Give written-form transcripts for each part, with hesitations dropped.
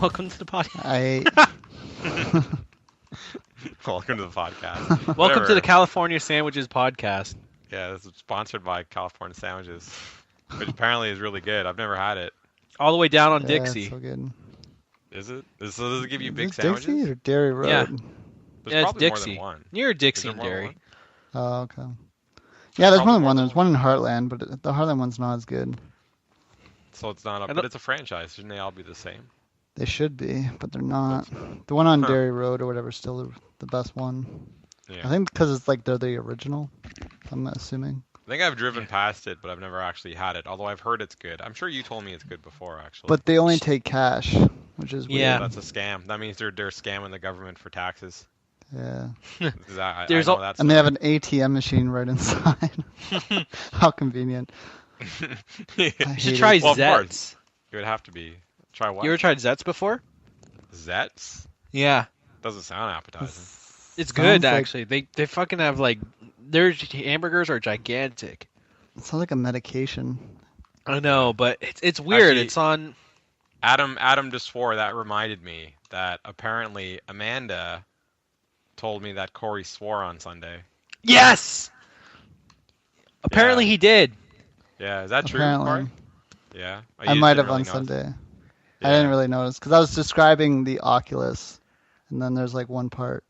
Welcome to the podcast. Welcome to the podcast. Welcome to the California Sandwiches podcast. Yeah, this is sponsored by California Sandwiches, which apparently is really good. I've never had it. All the way down on Yeah, Dixie. it's so good. Is it? So does it give you big Is it sandwiches? Dixie or Dairy Road? Yeah. There's Yeah, it's probably more Dixie. than one. Near Dixie Is and there more than Dairy. one? Oh, okay. Yeah, there's Probably more than more one. than There's one in Heartland, but the Heartland one's not as good. So it's not, but it's a franchise. Shouldn't they all be the same? They should be, but they're not. The one on Huh. Dairy Road or whatever is still the best one. Yeah. I think because it's like they're the original. I'm assuming. I think I've driven past it, but I've never actually had it. Although I've heard it's good. I'm sure you told me it's good before, actually. But they only take cash, which is weird. Yeah. That's a scam. That means they're scamming the government for taxes. Yeah. I There's know al- that's And they have an ATM machine right inside. How convenient. Yeah. I You hate should it. try Well, of course. Zets. It would have to be. Try what? You ever tried Zets before? Zets? Yeah. Doesn't sound appetizing. It's Sounds good, like- actually. They fucking have, like, their hamburgers are gigantic. It sounds like a medication. I know, but it's weird. Actually- It's on... Adam just swore. That reminded me that apparently Amanda told me that Corey swore on Sunday. Yes! Apparently Yeah. he did. Yeah, is that true, Apparently. Corey? Yeah. Oh, I you might didn't have on really notice? Sunday. Yeah. I didn't really notice because I was describing the Oculus, and then there's like one part.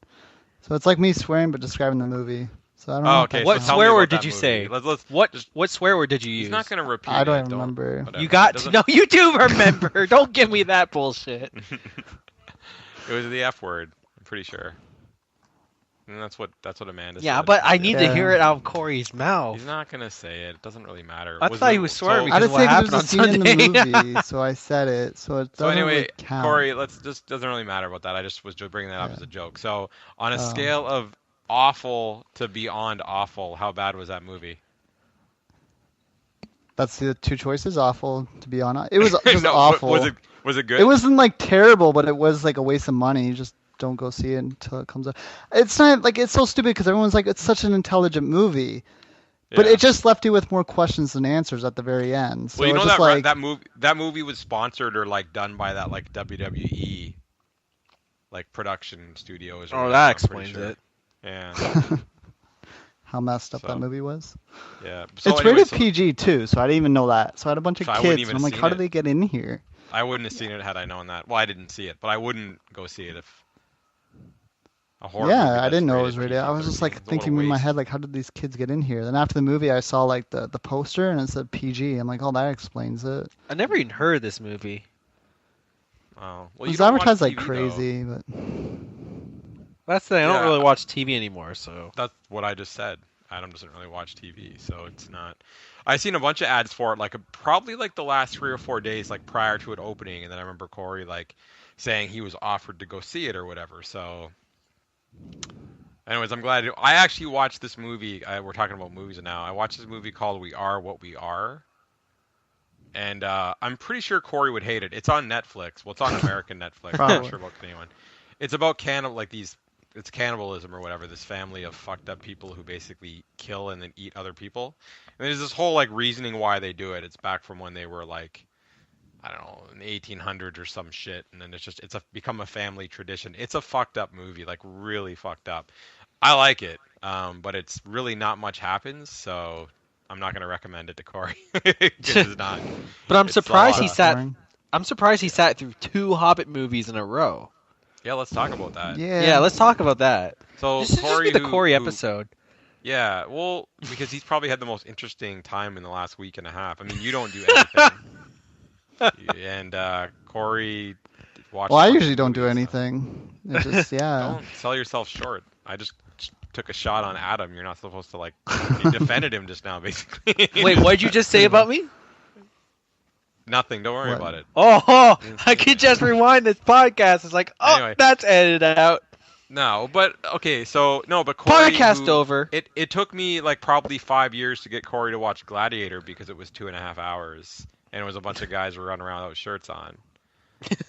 So it's like me swearing but describing the movie. So I don't know. Oh, if okay. that's What so how- tell me swear about word that did you movie. say? Let's What just- what swear word did you use? He's not gonna repeat. I don't it. remember. Whatever. You got Doesn't- no, you do remember. Don't give me that bullshit. It was the F word. I'm pretty sure. And that's what Amanda said. Yeah, but I need to Yeah. hear it out of Corey's mouth. He's not gonna say it. It doesn't really matter. I thought he was swearing I because just what think happened there's a on scene in the Sunday. movie, so I said it. So it So doesn't anyway, really count. Corey, just doesn't really matter about that. I just was just bringing that up Yeah. as a joke. So on a Oh. scale of awful to beyond awful, how bad was that movie? That's the two choices. Awful, to be honest. It was just No, awful. Was it good? It wasn't like terrible, but it was like a waste of money. Just don't go see it until it comes out. It's not like it's so stupid because everyone's like it's such an intelligent movie, but Yeah. it just left you with more questions than answers at the very end. So Well, you know it's just that like that movie was sponsored or like done by that like WWE like production studios. Or Oh, whatever, that I'm pretty explains sure. it. Yeah, how messed up So- that movie was. yeah. So It's anyway, rated so PG too, so I didn't even know that. So I had a bunch of So I wouldn't kids, even and I'm have like, seen how it. did they get in here? I wouldn't have seen it had I known that. Well, I didn't see it, but I wouldn't go see it if a horror movie Yeah, I that's didn't know it was rated. I was just PG-13. like It's a thinking little in my waste. head, like, how did these kids get in here? Then after the movie, I saw like the poster and it said PG. I'm like, oh, that explains it. I never even heard of this movie. Oh, well, It you was don't watch advertised like TV, though. crazy, but That's the thing. I don't Yeah. really watch TV anymore, so. That's what I just said. Adam doesn't really watch TV, so it's not. I seen a bunch of ads for it, like probably like the last 3 or 4 days, like prior to it opening, and then I remember Corey like saying he was offered to go see it or whatever. So, anyways, I'm glad. I actually watched this movie. We're talking about movies now. I watched this movie called We Are What We Are, and I'm pretty sure Corey would hate it. It's on Netflix. Well, it's on American Netflix. I'm Probably. not sure about Canadian one. It's about it's cannibalism or whatever, this family of fucked up people who basically kill and then eat other people. And there's this whole like reasoning why they do it. It's back from when they were like, I don't know, in the 1800s or some shit, and then it's become a family tradition. It's a fucked up movie, like really fucked up. I like it, but it's really not much happens, so I'm not gonna recommend it to Corey. 'Cause it's not. But I'm It's surprised a he lot. sat. boring. I'm surprised he sat through 2 Hobbit movies in a row. Yeah, let's talk about that. Yeah, let's talk about that. So This should just Corey, be the Corey who- episode. Yeah, well, because he's probably had the most interesting time in the last week and a half. I mean, you don't do anything. And Corey watched. Well, I a bunch usually of don't do movies, so- anything. It's just yeah. Don't sell yourself short. I just took a shot on Adam. You're not supposed to like. You defended him just now, basically. Wait, what did you just say about me? Nothing. Don't worry What? about it. Oh, I could just rewind this podcast. It's like, oh, Anyway. that's edited out. No, but okay. So no, but Corey. Podcast over. It took me like probably 5 years to get Corey to watch Gladiator because it was 2.5 hours and it was a bunch of guys who were running around without shirts on.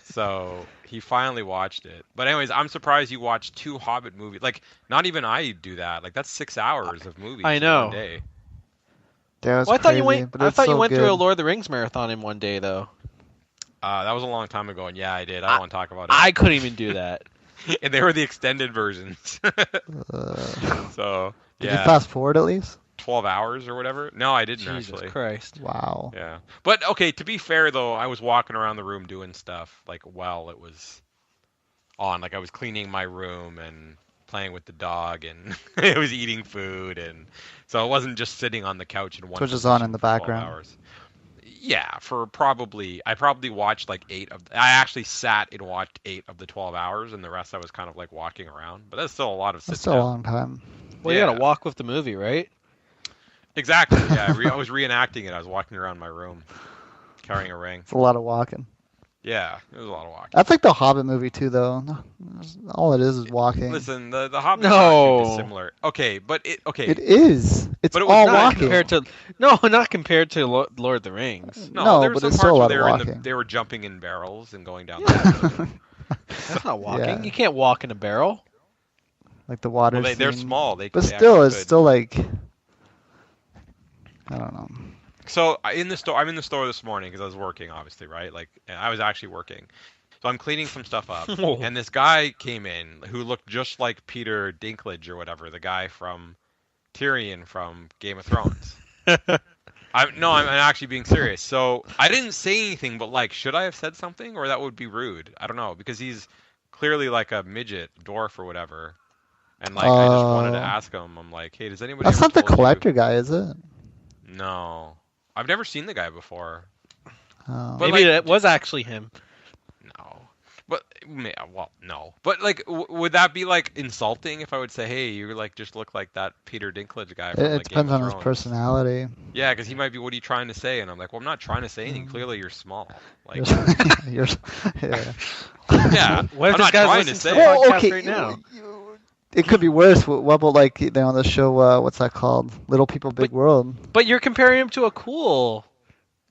So he finally watched it. But anyways, I'm surprised you watched 2 Hobbit movies. Like not even I do that. Like that's 6 hours of movies. I in know. one day. Yeah, it's Well, I thought you crazy, went. but I it's thought you so went through a good. Lord of the Rings marathon in one day, though. That was a long time ago, and yeah, I did. I don't want to talk about I couldn't even do that. it. And they were the extended versions. Uh, So did you yeah, fast forward at least? 12 hours or whatever. No, I didn't Jesus actually. Christ. Wow. Yeah, but okay. To be fair though, I was walking around the room doing stuff like while it was on. Like I was cleaning my room and playing with the dog, and I was eating food, and so it wasn't just sitting on the couch in one Twitch is on position in the for 12 background. hours. Yeah, I probably watched like I actually sat and watched 8 of the 12 hours, and the rest I was kind of like walking around. But that's still a lot of That's sitting still a down. long time. Well, you Yeah, gotta walk with the movie, right? exactly. Yeah, I was reenacting it. I was walking around my room carrying a ring. It's a lot of walking. Yeah, it was a lot of walking. That's like the Hobbit movie too, though. All it is walking. Listen, the Hobbit's not No. too dissimilar. Okay, but okay. It is. It's But it was all not Not walking. compared to not compared to Lord of the Rings. No, there were but some it's parts still a where lot they of were walking. they were jumping in barrels and going down the That's not walking. Yeah. You can't walk in a barrel. Like the water Well, they're scene. small. But they still, actually it's could. still like I don't know. So in the store, I'm in the store this morning because I was working, obviously, right? Like and I was actually working. So I'm cleaning some stuff up, Oh. and this guy came in who looked just like Peter Dinklage or whatever, the guy from Tyrion from Game of Thrones. I'm actually being serious. So I didn't say anything, but like, should I have said something, or that would be rude? I don't know because he's clearly like a midget, dwarf, or whatever. And like, I just wanted to Oh. ask him. I'm like, hey, does anybody That's ever not the told you? collector guy, is it? No, I've never seen the guy before. Oh. But, Maybe like, that was actually him. No, but well, no. But like, would that be like insulting if I would say, hey, you like just look like that Peter Dinklage guy from It like depends Game of on his Thrones? personality. Yeah, because he might be. What are you trying to say? And I'm like, well, I'm not trying to say anything. Mm. Clearly, you're small. Like, You're, yeah. yeah, What if I'm this not guy's trying to listening say. to it. the Well, podcast okay. right now? It could be worse. What about like on the show? What's that called? Little People, Big World. But you're comparing him to a cool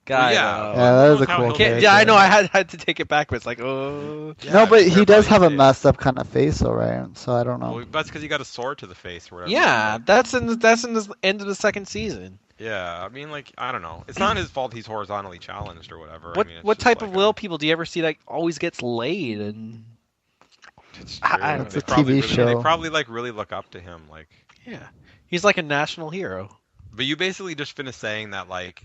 guy. yeah. though. Yeah, that is a Look how cool he'll- Can't- character. yeah, I know. I had to take it back, but it's like, oh. Yeah, No, but they're he does have a probably- messed up kind of face, though, right? So I don't know. Well, that's because he got a sword to the face or whatever. Yeah, that's in the end of the second season. Yeah, I mean, like, I don't know. It's not his fault he's horizontally challenged or whatever. What I mean, it's what just type like of little people do you ever see that always gets laid and It's I true. don't It's They a probably TV really- show. They probably like really look up to him, like. yeah, he's like a national hero. But you basically just finished saying that like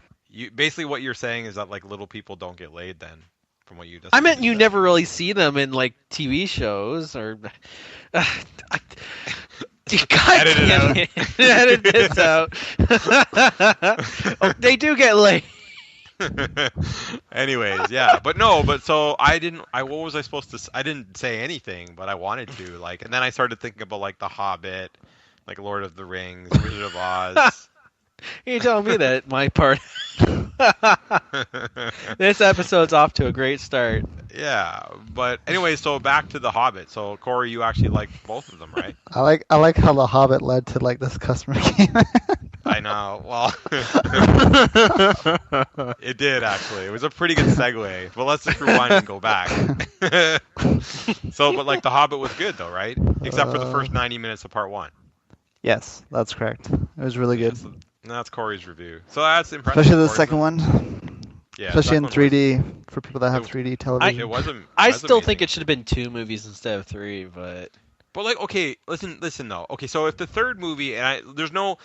basically what you're saying is that like little people don't get laid then, from what you just. I meant you said. never really see them in like TV shows or. God Edit it damn out. it. Edit this out. Oh, they do get laid. Anyways, yeah, but no, but so I didn't. What was I supposed to? I didn't say anything, but I wanted to. Like, and then I started thinking about like The Hobbit, like Lord of the Rings, Wizard of Oz. You're telling me that my part. This episode's off to a great start. Yeah, but anyway, so back to The Hobbit. So Corey, you actually like both of them, right? I like how the Hobbit led to like this customer came. I know. Well, it did actually. It was a pretty good segue. But let's just rewind and go back. So, but like The Hobbit was good though, right? Except for the first 90 minutes of part one. Yes, that's correct. It was really good, Yeah, so that's Corey's review. So that's impressive. especially the Corey's second review. one, Yeah, especially in second one 3D for people that have It- 3D Was, television. it wasn't. I still think it should have been 2 movies instead of 3, but But like, okay, listen though. Okay, so if the third movie, there's no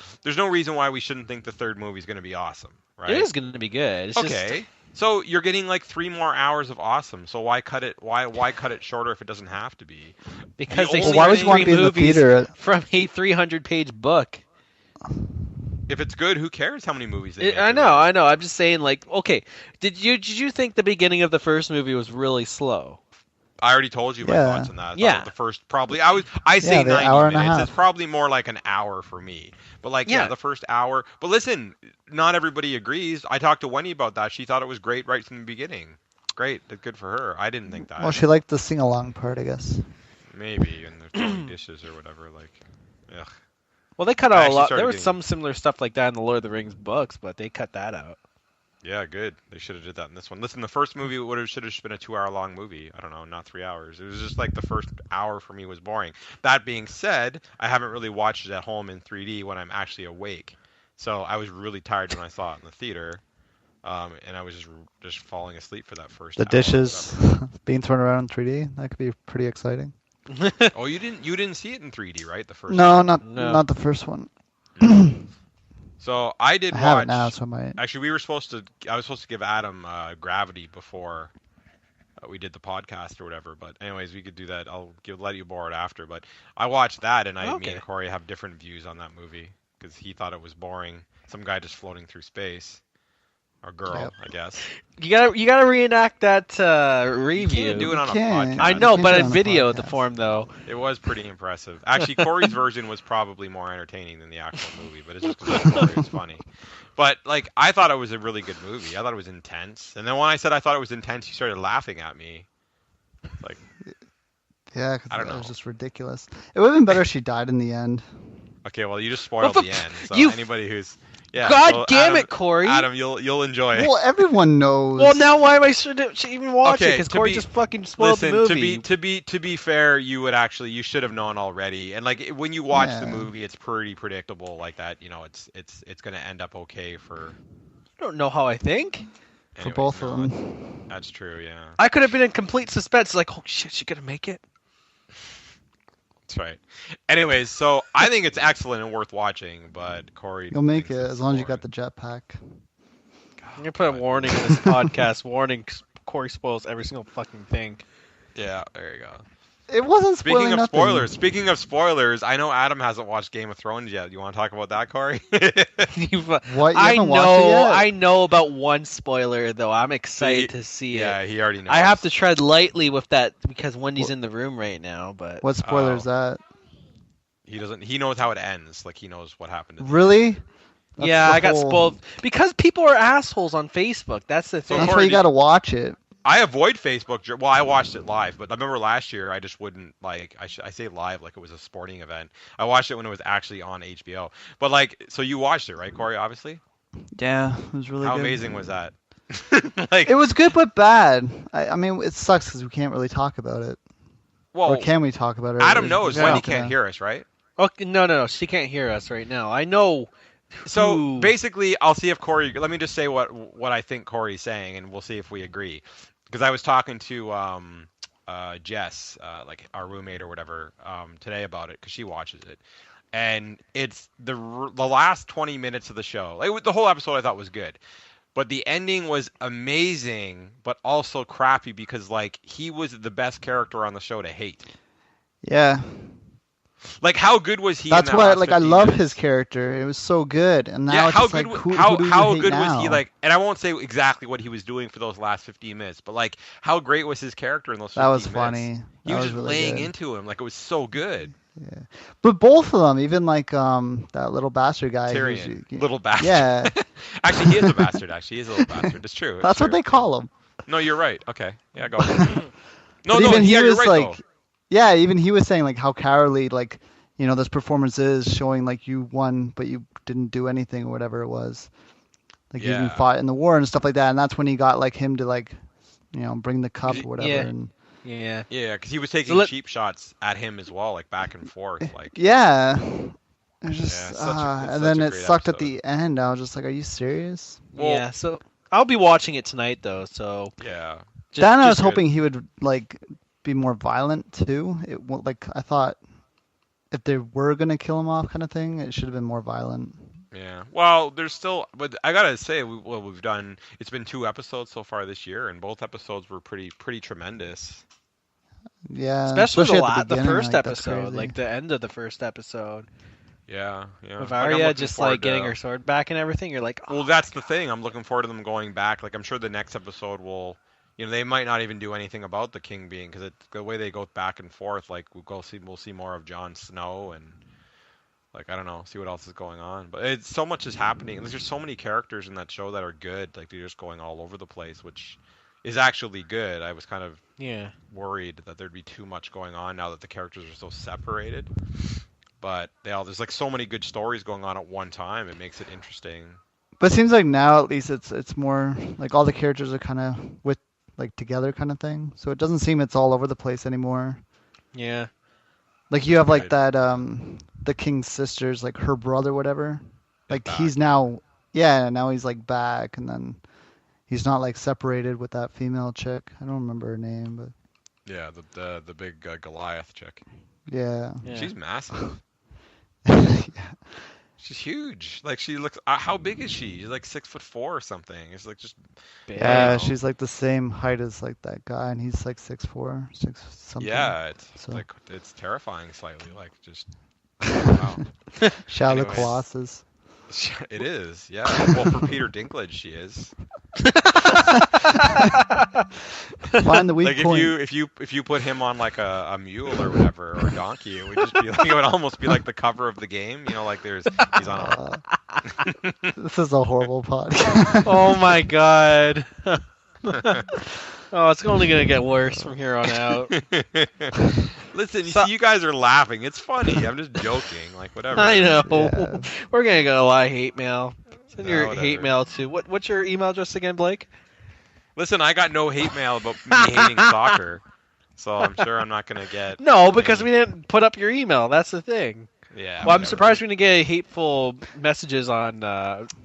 reason why we shouldn't think the third movie is going to be awesome, right? it is going to be good. It's Okay. So you're getting like 3 more hours of awesome. So why cut it? Why cut it shorter if it doesn't have to be? just because the they only Well, why would you want to be in the movies theater? from a 300-page book. If it's good, who cares how many movies they make? I know. I'm just saying, like, okay, did you think the beginning of the first movie was really slow? I already told you my Yeah. thoughts on that. I Yeah. thought the first probably I say Yeah, the 90 hour and a minutes. half. It's probably more like an hour for me. But like yeah, Yeah. the first hour. But listen, not everybody agrees. I talked to Wendy about that. She thought it was great right from the beginning. Great, good for her. I didn't think that. Well, she liked the sing along part, I guess. Maybe and the throwing dishes or whatever. Like, ugh. Well, they cut I out a actually lot. started There was getting- some similar stuff like that in the Lord of the Rings books, but they cut that out. Yeah, good. They should have did that in this one. Listen, the first movie should have been a 2-hour long movie. I don't know, not 3 hours. It was just like the first hour for me was boring. That being said, I haven't really watched it at home in 3D when I'm actually awake. So I was really tired when I saw it in the theater. and I was just falling asleep for that first The hour or dishes whatever. being thrown around in 3D, that could be pretty exciting. Oh, you didn't see it in 3D, right? The first No, one. not No. not the first one. No. I So I did have it now, watch. so I might. Actually, we were supposed to. I was supposed to give Adam Gravity before we did the podcast or whatever. But anyways, we could do that. Let you borrow it after. But I watched that, and me Okay. and Corey have different views on that movie because he thought it was boring. Some guy just floating through space, or girl, Yep. I guess. You gotta reenact that You can't do review. it on a can't. I podcast. know, can't but do it in on a video, the podcast. form though. It was pretty impressive. Actually, Corey's version was probably more entertaining than the actual movie, but it's just because Corey was funny. But like, I thought it was a really good movie. I thought it was intense, and then when I said I thought it was intense, you started laughing at me. Like, Yeah, I because don't it was know. just ridiculous. It would have been better if she died in the end. Okay, well, you just spoiled Well, the end. So you- anybody who's yeah, God so damn Adam, it, Corey! Adam, you'll enjoy. Well, everyone knows. Well, now why am I should even watch it? Okay, Because to Corey be- just fucking spoiled Listen, the movie. to be fair, you should have known already. And like when you watch the Yeah. movie, it's pretty predictable like that. You know, it's gonna end up okay for. I don't know how I think. for Anyways, both no, of them. That's true. Yeah, I could have been in complete suspense, like, oh shit, she gonna make it? that's right. Anyways, so I think it's excellent and worth watching, but Corey. You'll make thinks it it's as long as you boring. got the jetpack. I'm gonna put a warning in this podcast. Warning: Corey spoils every single fucking thing. Yeah, there you go. It wasn't spoiling Speaking of nothing. spoilers, I know Adam hasn't watched Game of Thrones yet. You want to talk about that, Corey? What? You I haven't watched it know, yet? I know about one spoiler though. I'm excited See, to see yeah, it. he already knows. I have to tread lightly with that because Wendy's in the room right now. But What spoiler Oh. is that? He doesn't. He knows how it ends. Like he knows what happened. At the Really? end. That's yeah, the I got whole- spoiled because people are assholes on Facebook. That's the So thing. That's Corey, why you did- got to watch it. I avoid Facebook. Well, I watched it live, but I remember last year I just wouldn't like. I say live like it was a sporting event. I watched it when it was actually on HBO. But like, so you watched it, right, Corey? Obviously. Yeah, it was really How good. amazing was that? Like, It was good but bad. I mean, it sucks because we can't really talk about it. well, Or can we talk about it? Adam Or- knows Yeah. Wendy can't hear us, right? Okay, no, she can't hear us right now. I know. So who- basically, I'll see if Corey. Let me just say what I think Corey's saying, and we'll see if we agree. Because I was talking to Jess, like our roommate or whatever, today about it because she watches it, and it's the last 20 minutes of the show. Like, the whole episode I thought was good, but the ending was amazing, but also crappy because like he was the best character on the show to hate. Yeah, Like, how good was he? that's in that why. last Like, I 15 love minutes? his character. It was so good, and now Yeah, it's how just good? like, who how do you how hate good now? was he? Like, and I won't say exactly what he was doing for those last 15 minutes, but like, how great was his character in those 15 That was minutes? funny. He That was was just really laying good. into him like it was so good. Yeah, but both of them, even like that little bastard guy. who's- Tyrion, little bastard. Yeah, Actually, he is a bastard. Actually, he is a little bastard. It's true. that's what they call him. No, you're right. Okay, yeah, go. no, But no, even he yeah, was you're right like, though. yeah, even he was saying like how cowardly like this performance is, showing like you won but you didn't do anything or whatever it was. Like you even Yeah. fought in the war and stuff like that, and that's when he got like him to like bring the cup or whatever. Yeah. And yeah. Yeah, because he was taking let- cheap shots at him as well, like back and forth. Like, yeah, it was just Yeah, it's such and then a it great sucked at episode. the end. I was just like, are you serious? Well- Yeah. So I'll be watching it tonight though. So yeah, just, Then I was just- hoping he would like be more violent too. Like I thought if they were gonna kill him off, kind of thing, it should have been more violent. yeah. Well, there's still, but I gotta say, we've done. It's been 2 episodes so far this year, and both episodes were pretty tremendous. Yeah, especially at the beginning, first like, that's episode, crazy. like the end of the first episode, Yeah, yeah. with Like, I'm Arya looking just forward like getting to- her sword back and everything. You're like, Well, oh, that's the thing. I'm looking forward to them going back. Like, I'm sure the next episode will, they might not even do anything about the king being, because the way they go back and forth. Like, we'll see more of Jon Snow and, like, I don't know, see what else is going on. But it's so much is happening. There's just so many characters in that show that are good. Like, they're just going all over the place, which is actually good. I was kind of yeah. worried that there'd be too much going on now that the characters are so separated. But there's like so many good stories going on at one time. It makes it interesting. But it seems like now at least it's more like all the characters are kind of with like together kind of thing. So it doesn't seem it's all over the place anymore. Yeah. Like you have like Right. that the king's sisters, like her brother, whatever. Like back. he's now now he's like back, and then he's not like separated with that female chick. I don't remember her name, but Yeah, the big Goliath chick. yeah. Yeah. She's massive. Yeah. She's huge. Like she looks. How big is she? She's like 6'4" or something. It's like just. Big. I don't Yeah, know. she's like the same height as like that guy, and he's like 6'4", 6 something. Yeah, it's So. like it's terrifying slightly. Like just. Wow. Shadow of the Anyways. Colossus. It is. Yeah. Well, for Peter Dinklage, she is. Find the weak Like point. if you put him on like a mule or whatever or a donkey, it would just be like it would almost be like the cover of the game. You know, like he's on a. This is a horrible podcast. Oh my god. Oh, it's only gonna get worse from here on out. Listen, So- you guys are laughing. It's funny. I'm just joking. Like whatever. I know. Yeah. We're gonna get a lot of hate mail. Send your whatever. hate mail to what's your email address again, Blake? Listen, I got no hate mail about me hating soccer, so I'm sure I'm not gonna get. No, because we didn't put up your email. That's the thing. Yeah. Well, I'm whatever. surprised we didn't get hateful messages on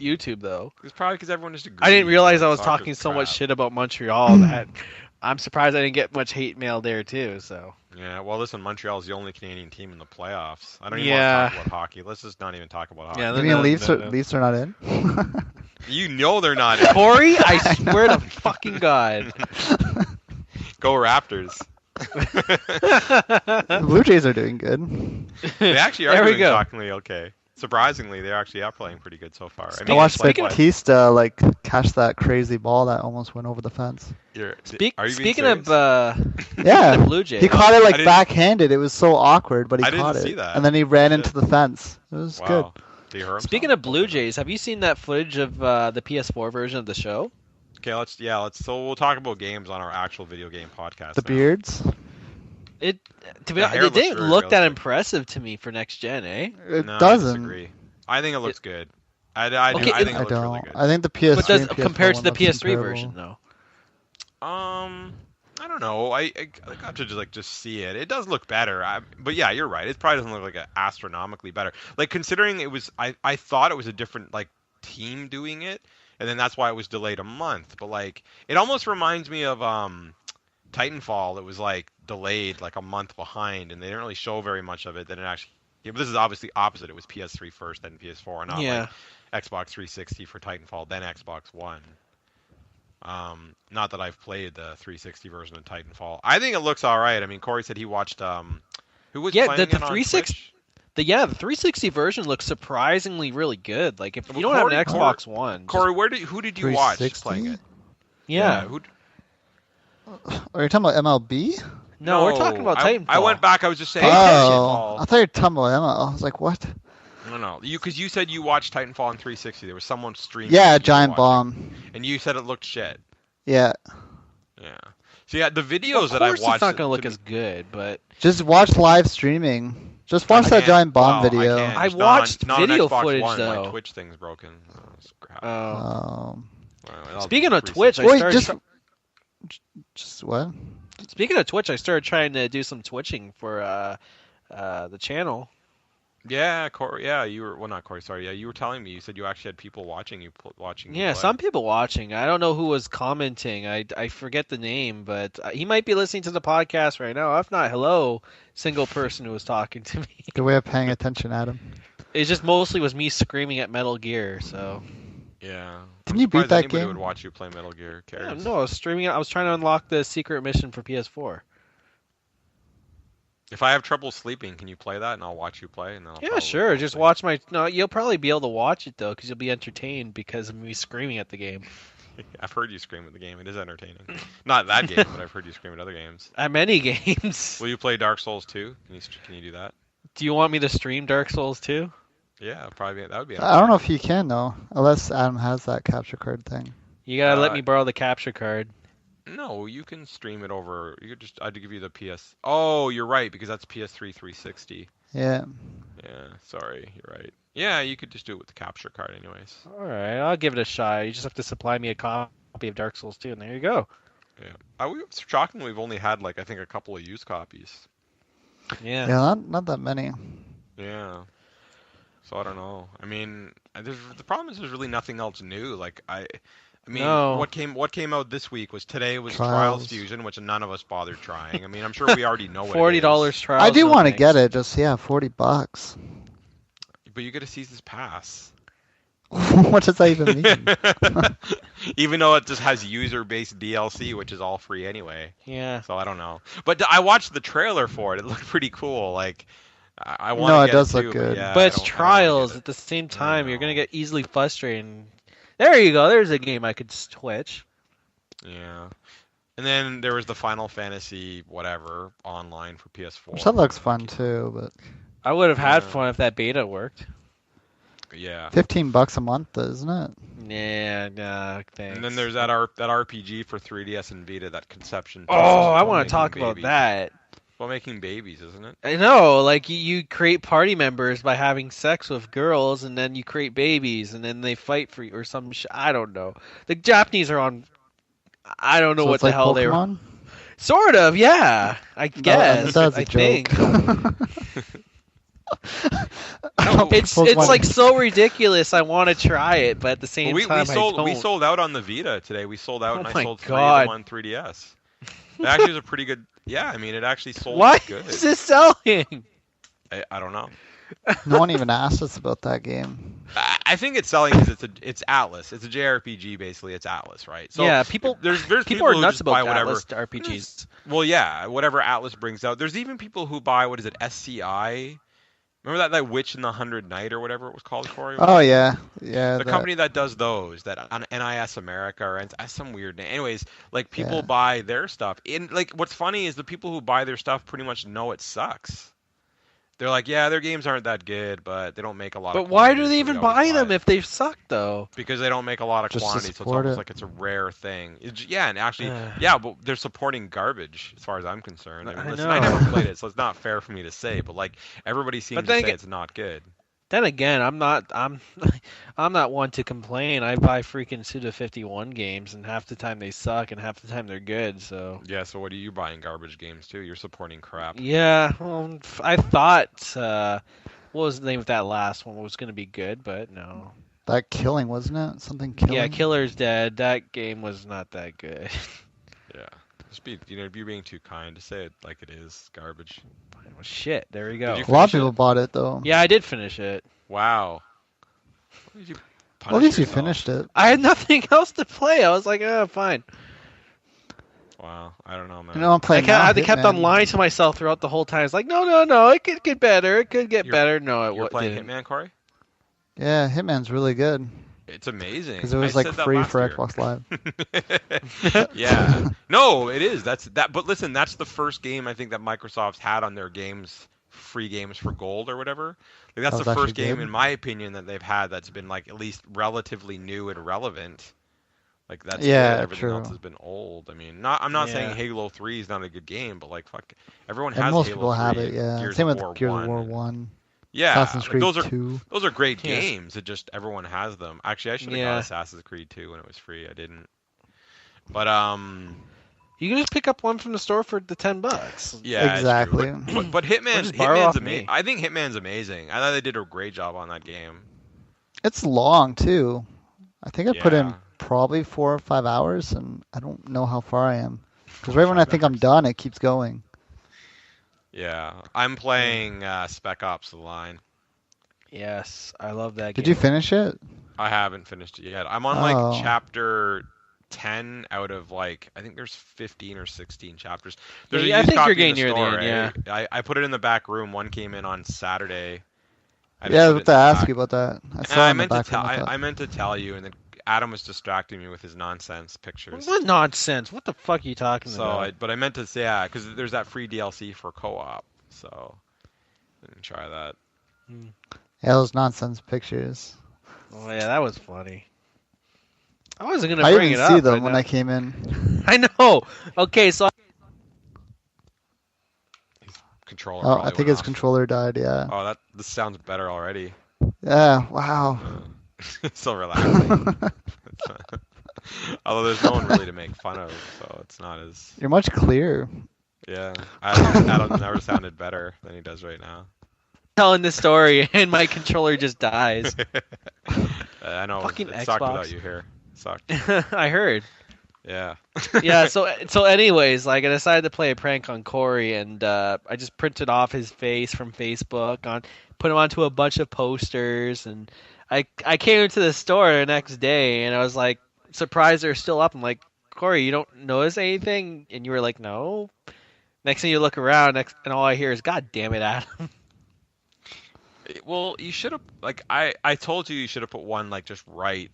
YouTube though. It's probably because everyone just agrees. I didn't realize I was soccer's talking so much crap. shit about Montreal that I'm surprised I didn't get much hate mail there too. So Yeah, well, listen, Montreal's the only Canadian team in the playoffs. I don't even Yeah. want to talk about hockey. Let's just not even talk about hockey. Yeah, You no, mean Leafs? no, Are, no. Leafs are not in. You know they're not in. Corey, I swear to fucking God. Go Raptors. The Blue Jays are doing good. They actually are There we doing go. shockingly okay. Surprisingly, they actually are playing pretty good so far. I I mean, watched it's like, Batista like catch that crazy ball that almost went over the fence. are you being Speaking serious? of Yeah, the Blue Jays, he caught it I like didn't- backhanded. It was so awkward, but he I didn't caught see it, that. and then he ran Shit. into the fence. It was good. Wow. Did he hurt himself? Speaking of Blue Jays, have you seen that footage of the PS4 version of the show? Okay, let's. So we'll talk about games on our actual video game podcast. The now. beards. It to be The honest, hair it looks didn't very look that realistic. impressive to me for next gen, eh? It No, I doesn't. disagree. I think it looks good. I do. Okay, I think I it looks don't. really good. I think the PS3 But does and PS4 compared to one the looks PS3 comparable. version though? I don't know. I got to just see it. It does look better. But yeah, you're right. It probably doesn't look like astronomically better. Like considering it was, I thought it was a different like team doing it, and then that's why it was delayed a month. But like, it almost reminds me of Titanfall. It was like delayed like a month behind, and they didn't really show very much of it. Then it actually. Yeah, but this is obviously opposite. It was PS3 first, then PS4, not Yeah. like Xbox 360 for Titanfall, then Xbox One. Not that I've played the 360 version of Titanfall. I think it looks all right. I mean, Corey said he watched. Who was Yeah, playing the it on 360 Twitch? The 360 version looks surprisingly really good. Like if you Well, don't have an Corey- Xbox One, Corey, who did you watch 360? playing it? yeah. Who? Are you talking about MLB? No, we're talking about Titanfall. I went back. I was just saying. Oh, Titanfall. I thought you were talking about ML. I was like, what? No. Because you said you watched Titanfall on 360. There was someone streaming. Yeah, you were Giant watching, Bomb. And you said it looked shit. Yeah. Yeah. So yeah, the videos Of that I've course, watched. it's not going to look to as good, but Just watch live streaming. Just watch that Giant Bomb video. I Not watched not on video Xbox footage, One. though. My Twitch thing's broken. Oh, it's crap. Um, Speaking of Twitch, I wait, started. just what? Speaking of Twitch, I started trying to do some twitching for the channel. Yeah, Corey. Yeah, you were. Well, not Corey. Sorry. Yeah, you were telling me. You said you actually had people watching you. Watching. You Yeah, play. some people watching. I don't know who was commenting. I forget the name, but he might be listening to the podcast right now. If not, hello, single person who was talking to me. Good way of paying attention, Adam. It just mostly was me screaming at Metal Gear. So Yeah. Didn't you beat Surprised that anybody game? would watch you play Metal Gear. yeah, Cares. no, I was streaming. I was trying to unlock the secret mission for PS4. If I have trouble sleeping, can you play that and I'll watch you play? And then I'll Yeah, probably sure. fall Just asleep. watch my. No, you'll probably be able to watch it though, because you'll be entertained because of me screaming at the game. I've heard you scream at the game. It is entertaining. Not that game, but I've heard you scream at other games. At many games. Will you play Dark Souls 2? Can you do that? Do you want me to stream Dark Souls too? Yeah, probably. That would be. I don't know if you can though, unless Adam has that capture card thing. You gotta let Uh, me borrow the capture card. No, you can stream it over. You could just. I'd give you the PS. Oh, you're right because that's PS3 360. Yeah. Yeah, sorry, you're right. Yeah, you could just do it with the capture card, anyways. All right, I'll give it a shot. You just have to supply me a copy of Dark Souls 2, and there you go. Yeah. Shockingly, we've only had like I think a couple of used copies. Yeah. Yeah, not that many. Yeah. So I don't know. I mean, the problem is there's really nothing else new. Like I mean, No. what came out this week was Trials Trials. Fusion, which none of us bothered trying. I mean, I'm sure we already know what it $40 is, trials. I do no want to get thanks. it. Just yeah, $40. but you get a season's pass. What does that even mean? Even though it just has user-based DLC, which is all free anyway. Yeah. So I don't know. But I watched the trailer for it. It looked pretty cool. Like I want No, to it get does it look too, good. but yeah, But it's I don't wanna trials get at the same I time. You're gonna know. get easily frustrated. There you go. There's a game I could switch. it. Yeah. And then there was the Final Fantasy whatever online for PS4. Which that looks fun too, but I would have had Yeah. fun if that beta worked. Yeah. $15 a month, isn't it? Yeah, nah, thanks. And then there's that RPG for 3DS and Vita, that Conception. Oh, Pieces I about want to making talk about babies. that. Well, making babies, isn't it? I know, like you create party members by having sex with girls, and then you create babies, and then they fight for you or some. I don't know. The Japanese are on. I don't know So what it's the like hell they were. Pokemon. Sort of, yeah. I guess. That's a I joke. think No, it's Pokemon- like so ridiculous. I want to try it, but at the same we time, I don't. sold out on the Vita today. We sold out, Oh and I my sold 3 God. of them on 3DS. It actually was a pretty good. Yeah, I mean, it actually sold Why good. is this selling? I don't know. No one even asked us about that game. I think it's selling because it's Atlas. It's a JRPG basically. It's Atlas, right? So Yeah, people. there's People are who nuts just buy about whatever. Atlas RPGs. Well, yeah, whatever Atlas brings out. There's even people who buy what is it, SCI? Remember that Witch in the 100 Night or whatever it was called, Corey? Oh yeah, yeah. The company that does those, that on NIS America or some weird name. Anyways, like people Yeah. buy their stuff. And like what's funny is the people who buy their stuff pretty much know it sucks. They're like, yeah, their games aren't that good, but they don't make a lot of But why do quantity, they so we even always buy them it. if they suck though? Because they don't make a lot of Just to quantity, so it's support almost it. like it's a rare thing. Yeah, and actually, Ugh. yeah, but they're supporting garbage as far as I'm concerned. I mean, I listen, I know. never played it, so it's not fair for me to say. But like everybody seems to then say aga- it's not good. Then again, I'm not. I'm not one to complain. I buy freaking Suda 51 games, and half the time they suck, and half the time they're good. So Yeah, so what are you buying garbage games too? You're supporting crap. yeah, I thought. What was the name of that last one? Was going to be good, but no. That Killing, wasn't it? Something Killing. Yeah, Killer's Dead. That game was not that good. Yeah. Just be, you're being too kind to say it like it is garbage. Well, shit, there we go. Did A lot of finish it? people bought it though. Yeah, I did finish it. Wow. Why did you Well, at least you yourself? finished it. I had nothing else to play. I was like, oh, fine. Wow, I don't know, man. You know, I'm playing. I now, kept on Hitman. lying to myself throughout the whole time. It's like, no, it could get better. It could get You're- better. No, it You're playing didn't. Hitman, Corey? Yeah, Hitman's really good It's amazing. because it was I like said that free last for year. Xbox Live. Yeah. No, it is. But listen, that's the first game I think that Microsoft's had on their games, free games for gold or whatever. Like that's That the was first actually game, good. in my opinion, that they've had that's been like at least relatively new and relevant. Like that's Yeah, good. Everything true. else has been old. I mean, I'm not saying Yeah. Halo 3 is not a good game, but like fuck, everyone And has most Halo people 3 have it. and Yeah. Gears Same of with War Gears 1. of War 1. Yeah, Assassin's like, Creed those are 2. those are great Yes. games. It just everyone has them. Actually, I should have Yeah. got Assassin's Creed 2 when it was free. I didn't. But You can just pick up one from the store for the $10. yeah, it's true. Exactly. But Hitman, just borrow off me. I think Hitman's amazing. I thought they did a great job on that game. It's long too. I think I put in Yeah. probably 4 or 5 hours, and I don't know how far I am. Because right when I think I'm done, it keeps going. Yeah, I'm playing Spec Ops: The Line. Yes, I love that Did game. you finish it? I haven't finished it yet. I'm on Oh. like chapter 10 out of like I think there's 15 or 16 chapters. There's Yeah, a I used think you're copy in getting the near the store, end, eh? I put it in the back room. One came in on Saturday. I just Yeah, I put was it about to in the ask back. you about that. I And saw I it in the meant to back tell room. I thought. I meant to tell you, and then Adam was distracting me with his nonsense pictures. What nonsense? What the fuck are you talking So, about? but I meant to say, yeah, because there's that free DLC for co-op. So, I can try that. Yeah, those nonsense pictures. Oh yeah, that was funny. I wasn't gonna I bring didn't it see up. them but when I came in. I know. Okay, so Controller. Oh, I probably think went his off. controller died. Yeah. Oh, this sounds better already. Yeah. Wow. It's so relaxing. Although there's no one really to make fun of, so it's not as You're much clearer. yeah. Adam never sounded better than he does right now. telling this story and my controller just dies. I know Fucking it sucked Xbox. without you here. sucked. I heard. Yeah. Yeah, so anyways, like I decided to play a prank on Corey, and I just printed off his face from Facebook, put him onto a bunch of posters, and I came into the store the next day, and I was like surprised they're still up. I'm like, Corey, you don't notice anything? And you were like, no. Next thing you look around, and all I hear is, God damn it, Adam. Well, you should have like I told you should have put one like just right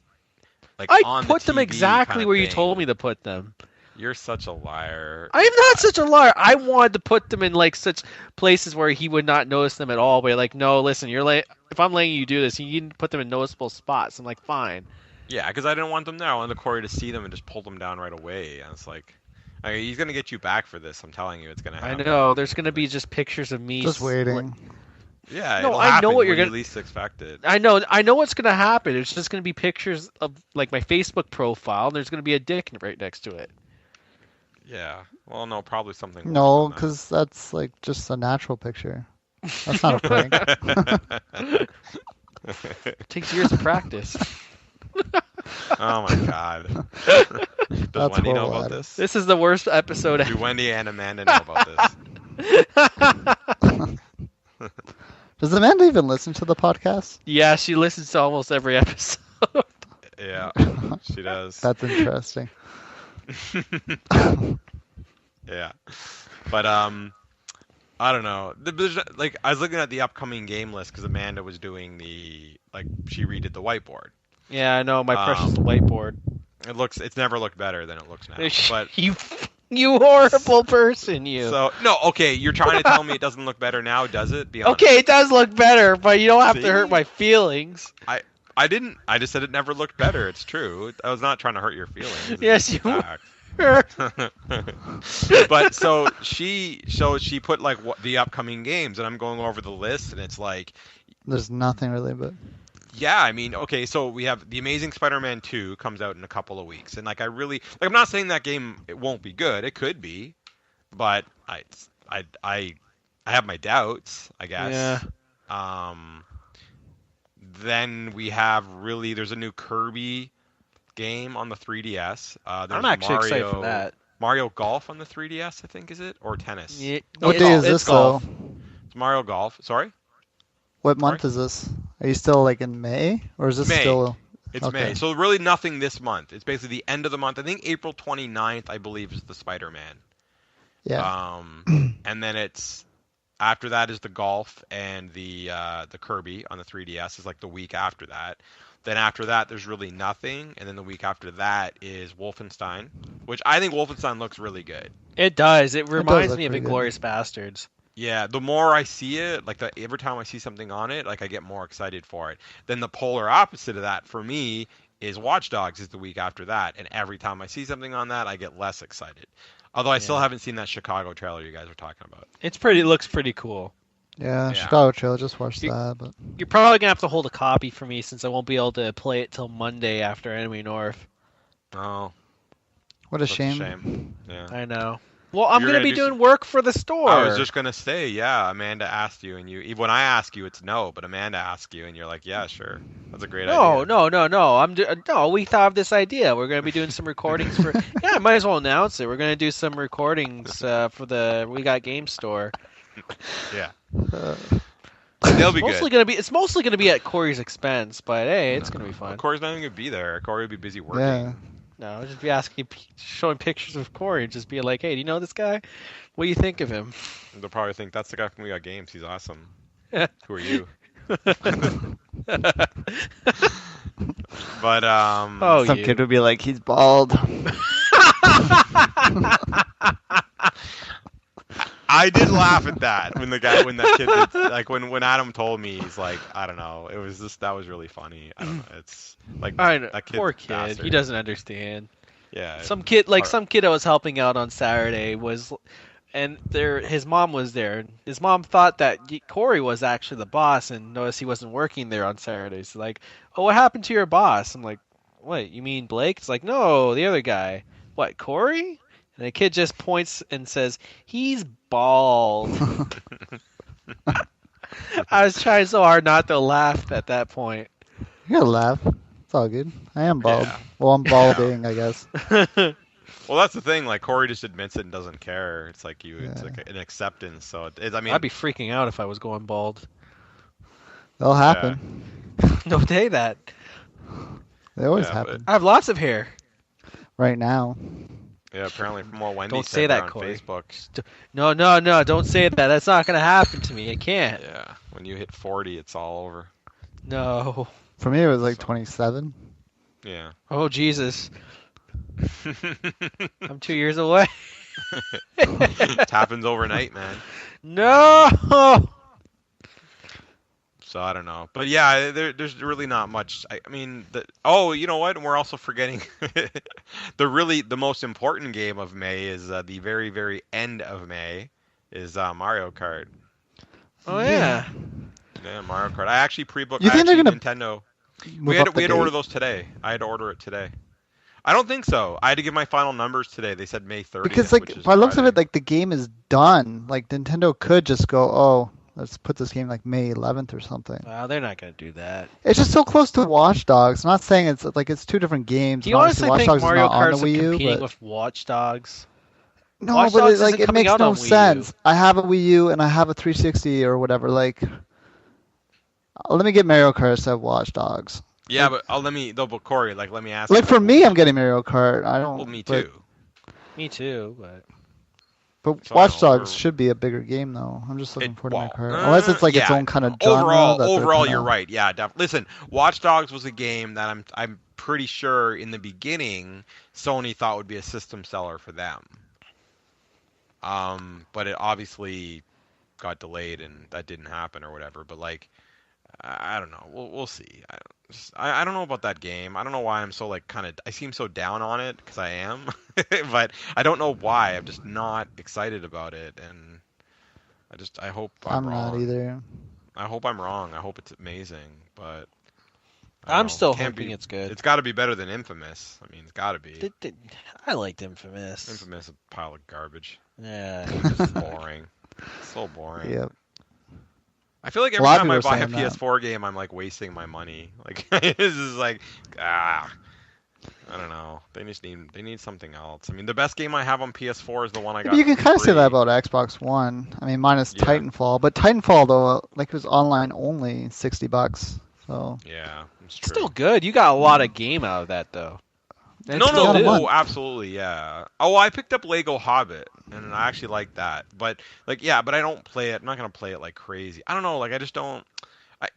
like I on the put them TV kind exactly of where you thing. told me to put them. You're such a liar. I am not such a liar. I wanted to put them in like such places where he would not notice them at all. But you're like, no, listen, if I'm letting you do this, you need to put them in noticeable spots. I'm like, fine. Yeah, because I didn't want them there. I wanted Corey to see them and just pull them down right away. And it's like, he's gonna get you back for this. I'm telling you, it's gonna I happen. know. There's gonna be just pictures of me. Just waiting. Yeah, No, it'll I know happen what you're when you gonna. least expect it. I know what's gonna happen. It's just gonna be pictures of like my Facebook profile, and there's gonna be a dick right next to it. Yeah. Well, no, probably something. worse No, than that. because that's like just a natural picture. That's not a prank. It takes years of practice. Oh my god. Does That's Wendy know horrible, about Adam. this? This is the worst episode. Do Wendy and Amanda know about this? Does Amanda even listen to the podcast? Yeah, she listens to almost every episode. Yeah, she does. That's interesting. Yeah, but I don't know. Like I was looking at the upcoming game list because Amanda was doing she redid the whiteboard. Yeah, I know, my precious Um, whiteboard. It's never looked better than it looks now. But You horrible person, you. so no, okay, you're trying to tell me it doesn't look better now, does it? Be honest. Okay, it does look better, but you don't have to See? hurt my feelings. I didn't. I just said it never looked better. It's true. I was not trying to hurt your feelings. It's Yes, just you a were. fact. But so she put like the upcoming games, and I'm going over the list, and it's like, There's nothing really, but yeah, I mean, okay, so we have The Amazing Spider-Man 2 comes out in a couple of weeks, and like I'm not saying that game it won't be good. It could be, but I have my doubts, I guess. Yeah. Then we have there's a new Kirby game on the 3DS. There's I'm actually excited for that. Mario Golf on the 3DS, I think, is it? Or tennis? Yeah, what it's- day is it's this golf. though? It's Mario Golf. Sorry? What month is this? Are you still like in May, or is this May. still? It's Okay. May. So really nothing this month. It's basically the end of the month. I think April 29th, I believe, is the Spider-Man. Yeah. And then it's after that is the golf and the Kirby on the 3DS is like the week after that. Then after that, there's really nothing, and then the week after that is Wolfenstein, which I think Wolfenstein looks really good. It does. It reminds look me of pretty good. Inglourious Bastards. Yeah, the more I see it, like every time I see something on it, like I get more excited for it. Then the polar opposite of that for me is Watch Dogs is the week after that, and every time I see something on that, I get less excited. Although I still haven't seen that Chicago trailer you guys were talking about. It looks pretty cool. Yeah, Yeah. Chicago Trail. Just watched You- that, but You're probably gonna have to hold a copy for me since I won't be able to play it till Monday after Enemy North. Oh, what a that's shame. a shame. Yeah. I know. Well, I'm You're gonna gonna be do doing work for the store. I was just gonna say, yeah. Amanda asked you, and when I ask you, it's no. But Amanda asked you, and you're like, yeah, sure. That's a great No, idea. no. We thought of this idea. We're gonna be doing some recordings for. Yeah, I might as well announce it. We're gonna do some recordings for the We Got Game Store. Yeah, Uh, they'll be good. It's mostly gonna be at Corey's expense, but hey, it's gonna be fun. Corey's not even gonna be there. Corey will be busy working. yeah. No, I'll just be showing pictures of Corey, and just be like, hey, do you know this guy? What do you think of him? They'll probably think that's the guy from We Got Games. He's awesome. Who are you? But Oh, Some you. kid would be like, he's bald. I did laugh at that when that kid did, like when Adam told me, he's like, I don't know, it was just that was really funny. I don't know, it's like I know, that kid's poor a kid. bastard. He doesn't understand. Yeah. Some kid I was helping out on Saturday and his mom was there. His mom thought that Corey was actually the boss and noticed he wasn't working there on Saturdays. Like, oh, what happened to your boss? I'm like, what? You mean Blake? It's like, no, the other guy. What, Corey? And the kid just points and says, he's bald. I was trying so hard not to laugh at that point. You gotta laugh. It's all good. I am bald. Yeah. Well, I'm Yeah. balding, I guess. Well, that's the thing. Like Corey just admits it and doesn't care. It's like you. It's Yeah. like an acceptance. So I I'd mean, be freaking out if I was going bald. That'll yeah, happen. Don't say that. They always yeah, but happen. I have lots of hair. Right now. yeah. Apparently, from what Wendy Don't say said there that, on Corey. Facebook. No, no, no, don't say that. That's not gonna happen to me. It can't. Yeah, when you hit 40, it's all over. No. For me, it was like So, 27. yeah. Oh Jesus. I'm 2 years away. It happens overnight, man. No. So I don't know, but yeah, there's really not much. I mean, oh, you know what? And we're also forgetting the most important game of May is the very very end of May is Mario Kart. Oh yeah. Yeah, Mario Kart. I actually pre-booked. You I think they're actually gonna Nintendo. move up We the had to order date? those today. I had to order it today. I don't think so. I had to give my final numbers today. They said May Because 30th, which like is by looks of Friday. it, like the game is done. Like Nintendo could just go, oh, let's put this game like May 11th or something. Wow, they're not gonna do that. It's just so close to Watch Dogs. I'm not saying it's like it's two different games. Do And you obviously, honestly Watch think Dogs is Mario not on the Kart's Wii U, competing but with Watch Dogs? no, Watch but Dogs isn't it coming makes out no on Wii U. sense. I have a Wii U and I have a 360 or whatever. Like, let me get Mario Kart instead of Watch Dogs. Yeah, Like, but let me though. But Corey, like, let me ask like you. for Like, me, I'm getting Mario Kart. I well, don't. me But too. Me too, but but So I Watch don't know. Dogs should be a bigger game though. I'm just looking forward to Mario Kart. Unless it's like its Yeah. own kind of genre that they're Overall, kind you're of. right. Yeah, listen, Watch Dogs was a game that I'm pretty sure in the beginning Sony thought would be a system seller for them. But it obviously got delayed and that didn't happen or whatever. But like, I don't know. We'll see. I don't know about that game. I don't know why I'm so like kind of. I seem so down on it because I am, but I don't know why. I'm just not excited about it, and I hope I'm I'm not wrong. either. I hope I'm wrong. I hope it's amazing, but I don't I'm know. still Can't hoping be. it's good. It's got to be better than Infamous. I mean, it's got to be. I liked Infamous. Infamous is a pile of garbage. Yeah. Just boring. So boring. Yep. I feel like A every lot of time I people are buy a saying that. PS4 game, I'm like wasting my money. Like this is like I don't know. They need something else. I mean, the best game I have on PS4 is the one I But got you can for kind of say that free. about Xbox One. I mean, minus Yeah, Titanfall, but Titanfall though, like it was online only, $60. So yeah, it's It's still true. good. You got a lot of game out of that though. And No, you still got a do. oh, month. absolutely, yeah. Oh, I picked up Lego Hobbit, and I actually like that. But like, yeah, but I don't play it. I'm not gonna play it like crazy. I don't know. Like, I just don't.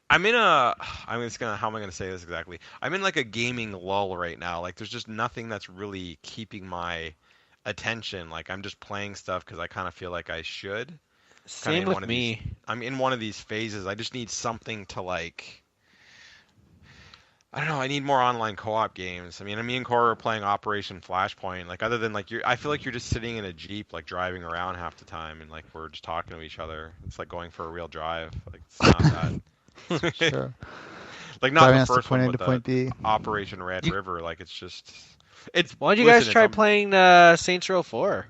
I'm in a. I'm just gonna. How am I gonna say this exactly? I'm in like a gaming lull right now. Like, there's just nothing that's really keeping my attention. Like, I'm just playing stuff because I kind of feel like I should. Kind of Same in one with of these. me. I'm in one of these phases. I just need something to like. I don't know. I need more online co-op games. I mean, me and Cora are playing Operation Flashpoint. Like, other than like, I feel like you're just sitting in a Jeep, like driving around half the time, and like we're just talking to each other. It's like going for a real drive. Like, it's not that. sure, Like, not driving the us to first point one, A but to the point B. Operation Red You, River. Like, it's just. It's why don't you listen. guys It's try playing Saints Row 4?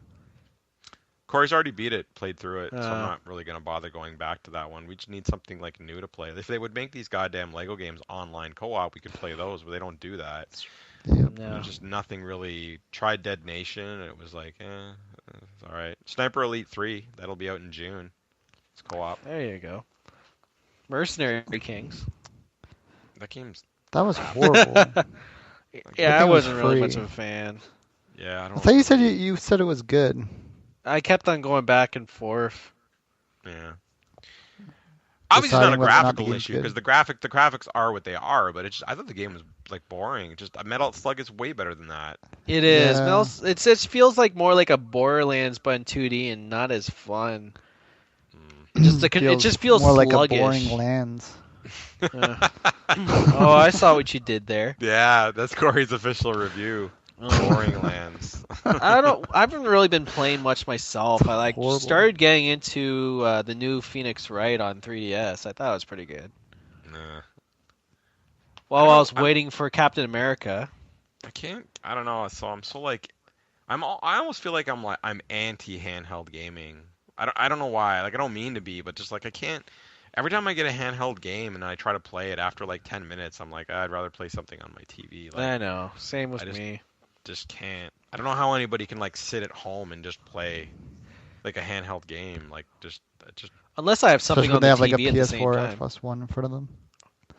Corey's already beat it, played through it, so I'm Uh, not really gonna bother going back to that one. We just need something like new to play. If they would make these goddamn Lego games online co-op, we could play those, but they don't do that. Yep. no. There's just nothing really. Tried Dead Nation, and it was like, it's all right. Sniper Elite 3, that'll be out in June. It's co-op. There you go. Mercenary Kings. That game's. That was horrible. Yeah, I thing was wasn't really much free. of a fan. Yeah, I I don't. thought you said you said it was good. I kept on going back and forth. Yeah. Obviously, it's not a Deciding whether or not the graphical game's issue good. because the graphics are what they are, but I thought the game was like boring. Just Metal Slug is way better than that. It is. Yeah. It feels like more like a Borderlands but in 2D and not as fun. Mm. It just feels more like sluggish. a boring Lands. Oh, I saw what you did there. Yeah, that's Corey's official review. Boring Lands. I haven't really been playing much myself. I like Horrible. started getting into the new Phoenix Wright on 3DS. I thought it was pretty good. Nah. While I was I'm- waiting for Captain America. I can't. I don't know. So I'm so like, I almost feel like I'm anti handheld gaming. I don't know why. Like I don't mean to be, but just like I can't. every time I get a handheld game and I try to play it after like 10 minutes, I'm like, I'd rather play something on my TV. Like I know. Same I with me. just can't. I don't know how anybody can like sit at home and just play like a handheld game. Like just Unless I have something Especially when on they the have like a TV at the same PS4 time. Xbox One in front of them.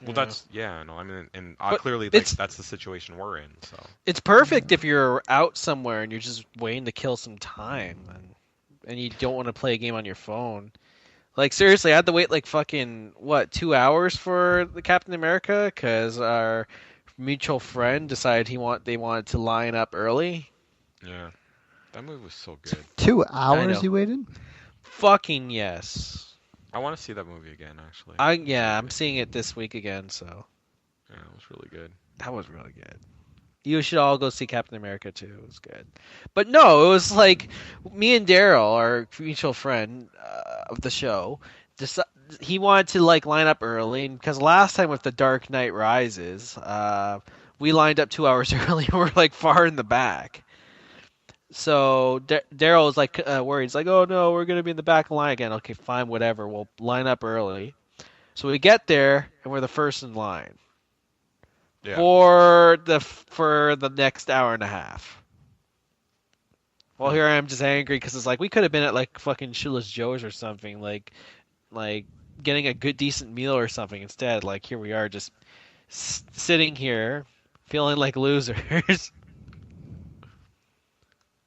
well, Yeah. that's yeah, no, I mean, and But clearly like it's that's the situation we're in. So it's perfect if you're out somewhere and you're just waiting to kill some time and you don't want to play a game on your phone. Like seriously, I had to wait like fucking what 2 hours for the Captain America because our mutual friend decided they wanted to line up early. yeah, that movie was so good. 2 I hours know. you waited? Fucking yes. I want to see that movie again. Actually, I'm seeing it this week again, so Yeah, it was really good. that was really good. You should all go see Captain America too. It was good. But no, it was like me and Daryl, our mutual friend of the show, he wanted to like line up early because last time with the Dark Knight Rises, we lined up 2 hours early and we're like far in the back. So Daryl was like worried. He's like, "Oh no, we're gonna be in the back line again." Okay, fine, whatever. We'll line up early. So we get there and we're the first in line Yeah, for the next hour and a half. Well, here I am just angry because it's like we could have been at like fucking Shoeless Joe's or something, like getting a good decent meal or something. Instead, like here we are just sitting here feeling like losers.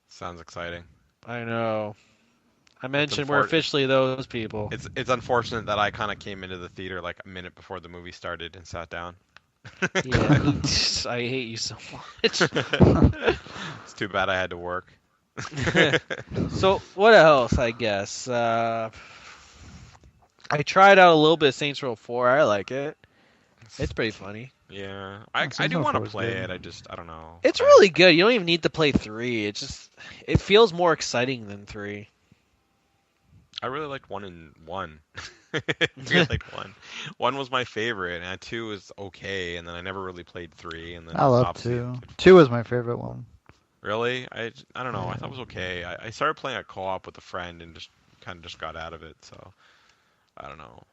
sounds exciting. I know. I mentioned we're unfortunate. officially those people. It's unfortunate that I kind of came into the theater like a minute before the movie started and sat down. Yeah, I hate you so much. It's too bad I had to work. So what else? I guess I tried out a little bit of Saints Row 4. I like it. It's pretty funny. Yeah, Oh, I Saints do Row want 4 to was play good. it. I don't know. It's really good. You don't even need to play 3. It feels more exciting than 3. I really liked 1 and 1. I really liked 1. 1 was my favorite, and 2 was okay, and then I never really played 3, and then I love obviously 2. 2 was my favorite one. Really? I don't know. I Yeah. thought it was okay. I started playing a co-op with a friend and just kind of just got out of it. So I don't know.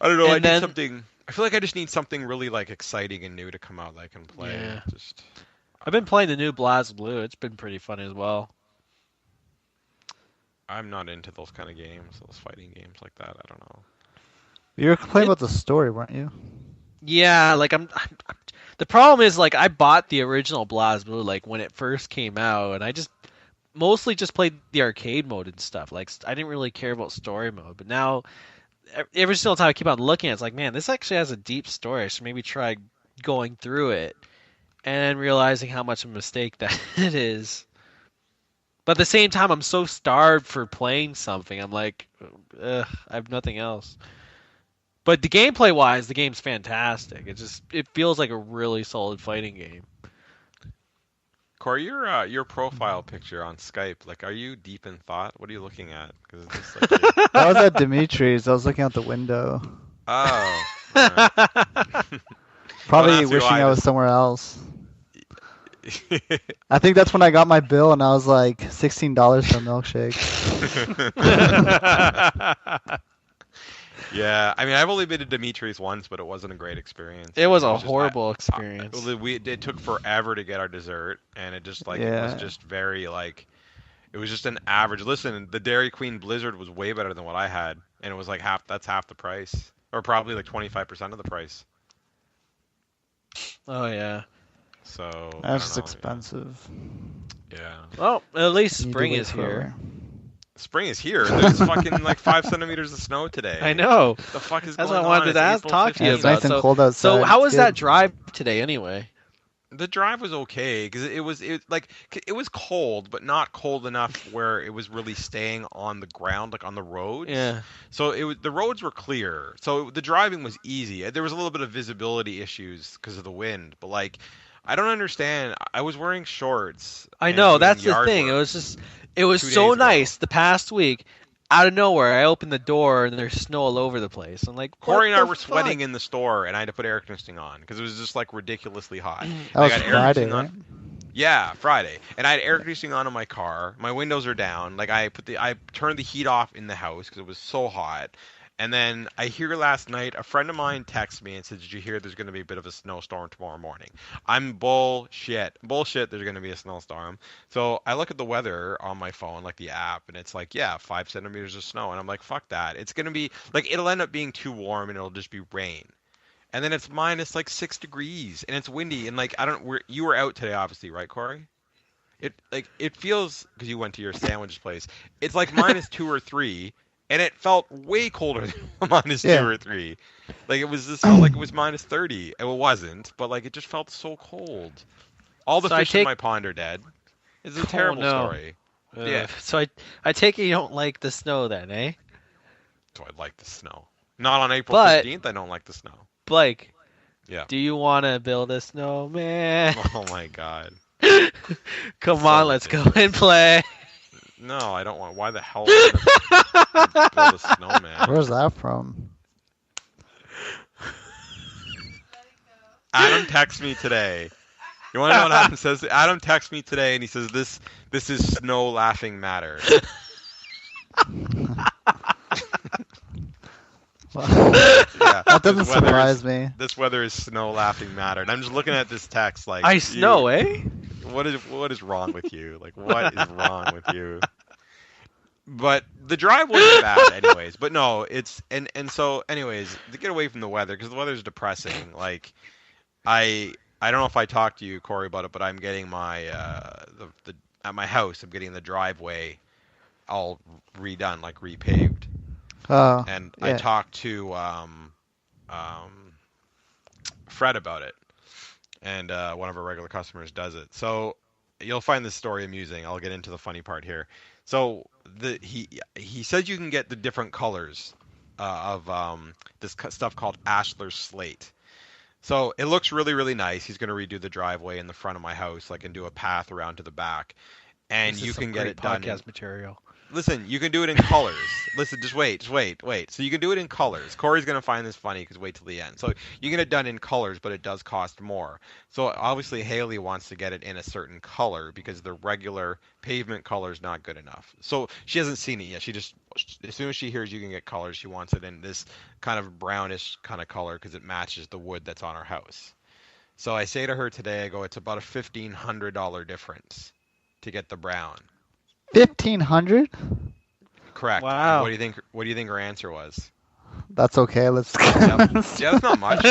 I don't know. I And need then something. I feel like I just need something really like exciting and new to come out that I can play. Yeah. Just I've been playing the new BlazBlue. It's been pretty fun as well. I'm not into those kind of games, those fighting games like that. I don't know. You were complaining It- about the story, weren't you? Yeah, like the problem is like I bought the original BlazBlue like when it first came out, and I just mostly just played the arcade mode and stuff. Like I didn't really care about story mode, but now every single time I keep on looking at it, it's like, man, this actually has a deep story. I should maybe try going through it and realizing how much of a mistake that it is. But at the same time, I'm so starved for playing something. I'm like, ugh, I have nothing else. But the gameplay wise, the game's fantastic. It feels like a really solid fighting game. Corey, your profile picture on Skype, like, are you deep in thought? What are you looking at? Because it's just like, That was at Dimitri's. I was looking out the window. oh, alright. Probably that's who wishing I I was just- somewhere else. I think that's when I got my bill and I was like $16 for a milkshake. Yeah, I mean, I've only been to Dimitri's once, but it wasn't a great experience. It was a just- horrible experience. it took forever to get our dessert, and it just like it Yeah. was just very like it was just an average. Listen, the Dairy Queen Blizzard was way better than what I had, and it was like that's half the price, or probably like 25% of the price. Oh yeah. So I That's just don't know, expensive. Yeah. Well, at least You need to spring wait is forever. here. Spring is here. There's fucking like 5 centimeters of snow today. I know. The fuck is That's going what I wanted on? to It's ask, April talk to you 15th. It's about. nice and So- cold outside. So how It's was good. that drive today anyway? The drive was okay because it was cold, but not cold enough where it was really staying on the ground, like on the roads. Yeah. So the roads were clear, so the driving was easy. There was a little bit of visibility issues because of the wind, but like I don't understand. I was wearing shorts. I and know, doing that's the yard thing. work. It was 2 so days ago. nice the past week. Out of nowhere, I opened the door and there's snow all over the place. I'm like, Corey and what I the were fuck? sweating in the store, and I had to put air conditioning on because it was just like ridiculously hot. That was I got air Friday, conditioning right? on. Yeah, Friday. And I had air conditioning on in my car. My windows are down. Like I turned the heat off in the house because it was so hot. And then I hear last night a friend of mine texted me and said, "Did you hear there's going to be a bit of a snowstorm tomorrow morning?" I'm bullshit. Bullshit. There's going to be a snowstorm. So I look at the weather on my phone, like the app, and it's like, yeah, 5 centimeters of snow. And I'm like, fuck that. It's going to be like it'll end up being too warm and it'll just be rain. And then it's minus like 6 degrees and it's windy and like I don't. You were out today, obviously, right, Corey? It feels because you went to your sandwich place. It's like minus 2 or 3, and it felt way colder than minus two Yeah. or three. Like it was just felt like it was minus 30. It wasn't, but like it just felt so cold. All the So I fish in take. my pond are dead. It's a Oh terrible no. story. Yeah. So I take it you don't like the snow then, eh? So I like the snow. Not on April But 15th. I don't like the snow. Blake, Yeah. do you want to build a snowman? Oh my god. Come So on, let's go ridiculous. and play. No, I don't want. Why the hell would I build a snowman? Where's that from? Adam texts me today. You want to know what Adam says? Adam texts me today and he says this is snow laughing matter. Yeah, That doesn't this weather surprise me. This weather is snow laughing matter. And I'm just looking at this text like I snow, eh? what is wrong with you? Like what is wrong with you? But the drive wasn't bad anyways. But no, it's and so anyways, to get away from the weather because the weather's depressing. Like I don't know if I talked to you, Corey, about it, but I'm getting my the at my house. I'm getting the driveway all redone, like repaved. Oh, And I yeah. talked to Fred about it, and one of our regular customers does it. So you'll find this story amusing. I'll get into the funny part here. So he says you can get the different colors of this stuff called Ashlar slate. So it looks really, really nice. He's going to redo the driveway in the front of my house, like, and do a path around to the back. And This you is some can get great it done in. podcast material. Listen, you can do it in colors. Listen, just wait. So you can do it in colors. Corey's going to find this funny because wait till the end. So you can get it done in colors, but it does cost more. So obviously Haley wants to get it in a certain color because the regular pavement color is not good enough. So she hasn't seen it yet. She just, as soon as she hears you can get colors, she wants it in this kind of brownish kind of color because it matches the wood that's on her house. So I say to her today, I go, it's about a $1,500 difference to get the brown. 1,500? Correct. Wow. What do you think? What do you think her answer was? That's okay. Let's. Yep. Yeah, that's not much.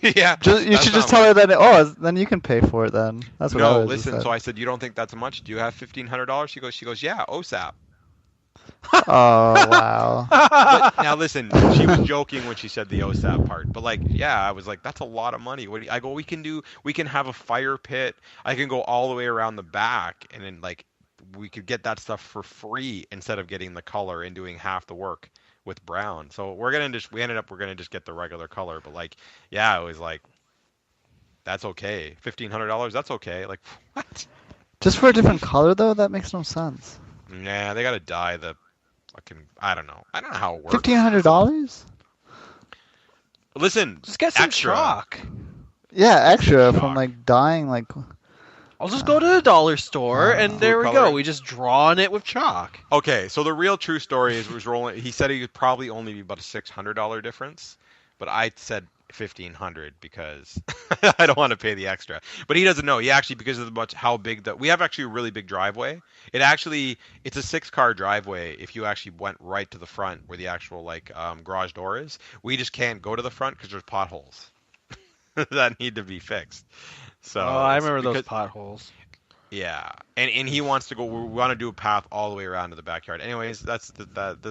Yeah. You that's should not just tell much. her that. Oh, then you can pay for it. Then that's what I No, would have listen. said. So I said, you don't think that's much? Do you have $1,500? She goes, yeah, OSAP. Oh wow. But now listen, she was joking when she said the OSAP part. But like, yeah, I was like, that's a lot of money. What do you, I go, we can have a fire pit. I can go all the way around the back, and then like, we could get that stuff for free instead of getting the color and doing half the work with brown. So we're gonna just get the regular color. But like, yeah, it was like, that's okay. $1,500, that's okay. Like, what? Just for a different color though, that makes no sense. Nah, they gotta dye the fucking. I don't know. I don't know how it works. $1,500? Listen, Just get some extra. chalk. Yeah, extra Shock. from like dyeing like. I'll just go to the dollar store and Food there we go. coloring. We just draw on it with chalk. Okay, so the real true story is was rolling. He said it would probably only be about a $600 difference, but I said 1,500 because I don't want to pay the extra. But he doesn't know. He actually, because of the much how big that we have actually a really big driveway. It's a 6-car driveway. If you actually went right to the front where the actual like garage door is, we just can't go to the front because there's potholes that need to be fixed. So Oh, I it's remember those because- potholes. Yeah, and he wants to go. We want to do a path all the way around to the backyard. Anyways, that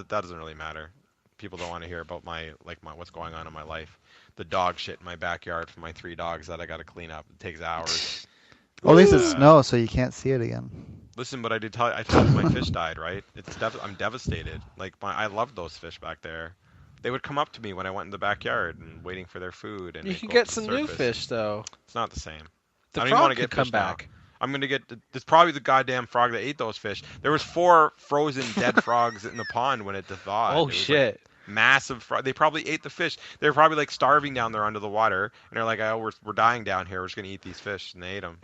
doesn't really matter. People don't want to hear about my what's going on in my life. The dog shit in my backyard for my 3 dogs that I got to clean up. It takes hours. Well, at least it's Uh, snow, so you can't see it again. Listen, but I told you my fish died, right? I'm devastated. Like I loved those fish back there. They would come up to me when I went in the backyard and waiting for their food. And You they'd can go get up to the some new surface. fish though. It's not the same. The I don't even frog wanna could get come fish now. back. I'm gonna get. It's probably the goddamn frog that ate those fish. There was 4 frozen dead frogs in the pond when it thawed. Oh It was like- shit! massive fry. They probably ate the fish. They're probably like starving down there under the water, and they're like, "Oh, we're dying down here. We're just gonna eat these fish," and they ate them.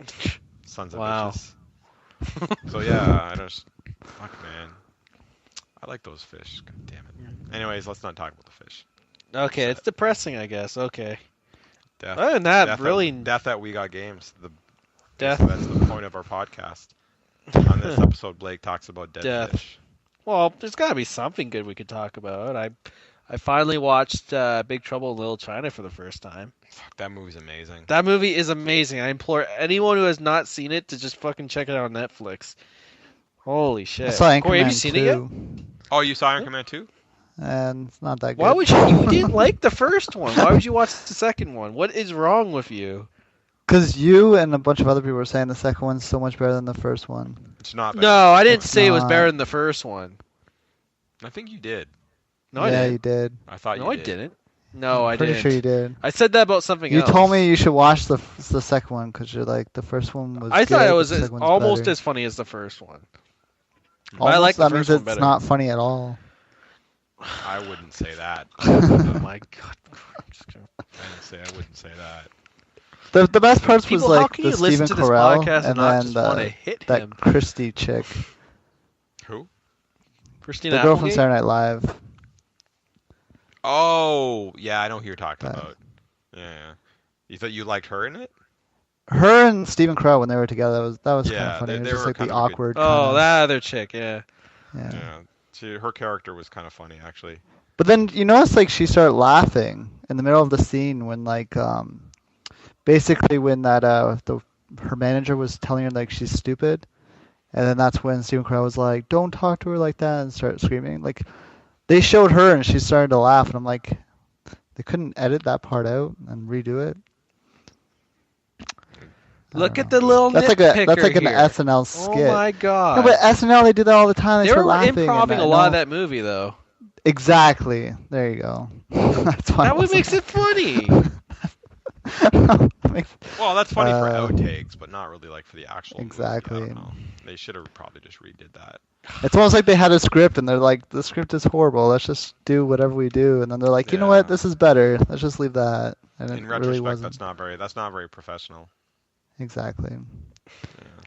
Sons of Wow. bitches. So yeah, I just fuck man. I like those fish. God damn it. Anyways, let's not talk about the fish. Okay, it's depressing, I guess. Okay. Death. Other than that, Death really, death at We Got Games. death. That's the point of our podcast. On this episode, Blake talks about dead Death. fish. Well, there's got to be something good we could talk about. I finally watched Big Trouble in Little China for the first time. Fuck, that movie's amazing. That movie is amazing. I implore anyone who has not seen it to just fucking check it out on Netflix. Holy shit. I saw Corey, have you Anchorman seen 2, it yet? Oh, you saw Anchorman 2? and it's not that good. Why would you didn't like the first one? Why would you watch the second one? What is wrong with you? Because you and a bunch of other people were saying the second one's so much better than the first one. It's not bad. No, I didn't It's say it was not. better than the first one. I think you did. No, I yeah, didn't. you did. I thought No, you I did. didn't. No, I Pretty didn't. sure you did. I said that about something You else. told me you should watch the second one because you're like the first one was. I thought good, it was the second one's almost better. as funny as the first one. Almost, I like the that first means one it's better. not funny at all. I wouldn't say that. Oh my god. I'm just gonna- I wouldn't say that. The best parts was People, how like can the you listen Stephen to this Carell podcast and and not then just want to hit that him? Christy chick, Who? Christina the girl from Applegate? Saturday Night Live. Oh, yeah, I know who you're talking That- about. Yeah. You thought you liked her in it? Her and Stephen Carell when they were together, that was kind Yeah, of funny. they It was were just like kind the of a good- awkward. Oh, kind of, that other chick, yeah. yeah. Her character was kind of funny, actually. But then you notice like she started laughing in the middle of the scene when like basically when that her manager was telling her like she's stupid, and then that's when Stephen Carell was like, "Don't talk to her like that," and started screaming. Like they showed her and she started to laugh, and I'm like, they couldn't edit that part out and redo it. Look don't at know. the little That's like an here. SNL Oh skit. my god. No, but SNL they do that all the time. They They start were laughing. and improving a lot no- of that movie, though. Exactly. There you go. That's why. That what makes it funny. Well, that's funny for Uh, outtakes, but not really like for the actual Exactly. movie. I don't know. They should have probably just redid that. It's almost like they had a script and they're like, the script is horrible. Let's just do whatever we do. And then they're like, you know Yeah. what? This is better. Let's just leave that. And it In really retrospect, wasn't. that's not very professional. Exactly.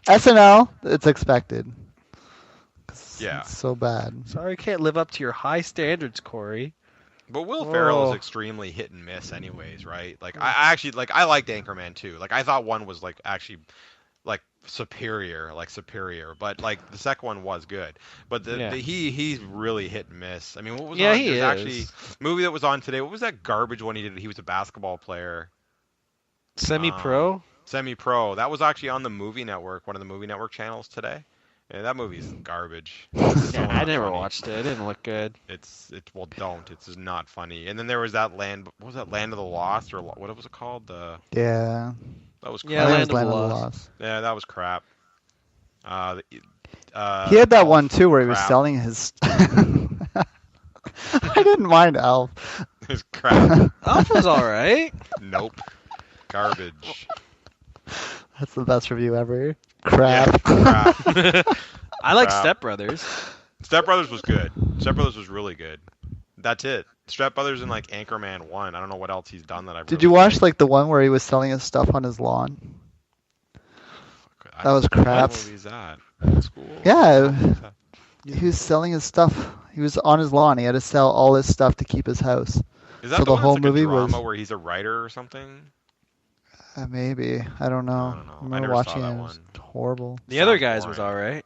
SNL, it's expected. 'Cause Yeah. It's so bad. Sorry, I can't live up to your high standards, Corey. But Will Ferrell Oh. is extremely hit and miss, anyways, right? Like I actually like I liked Anchorman too. Like I thought one was like actually like superior, but like the second one was good. But Yeah. he's really hit and miss. I mean, what was Yeah, on? he There's is. actually movie that was on today. What was that garbage one he did? He was a basketball player, Semi-pro? semi-pro. That was actually on the Movie Network, one of the Movie Network channels today. Yeah, that movie's garbage. It's so Yeah, I not never funny. watched it. It didn't look good. Well, don't. It's just not funny. And then there was that Land. What was that? Land of the Lost, or what was it called? Yeah. That was crap. Yeah, I think Land it of was Land the of the Lost. Lost. Yeah, that was crap. He had that Elf, one too where he was crap. selling his. I didn't mind Elf. It's crap. Elf was alright. Nope. Garbage. That's the best review ever. Crap. Yeah, crap. I like Crap. Step Brothers. Step Brothers was good. Step Brothers was really good. That's it. Step Brothers and like Anchorman 1. I don't know what else he's done that I've. Did really you watch liked. like the one where he was selling his stuff on his lawn? that was What crap. movie is that? Old school. Yeah. He was selling his stuff. He was on his lawn. He had to sell all his stuff to keep his house. Is that So the the one whole that's like movie a drama was- where he's a writer or something? Maybe. I don't know. I don't know. I remember never saw watching that it. It was one. horrible. The other Sounds guys was boring. alright.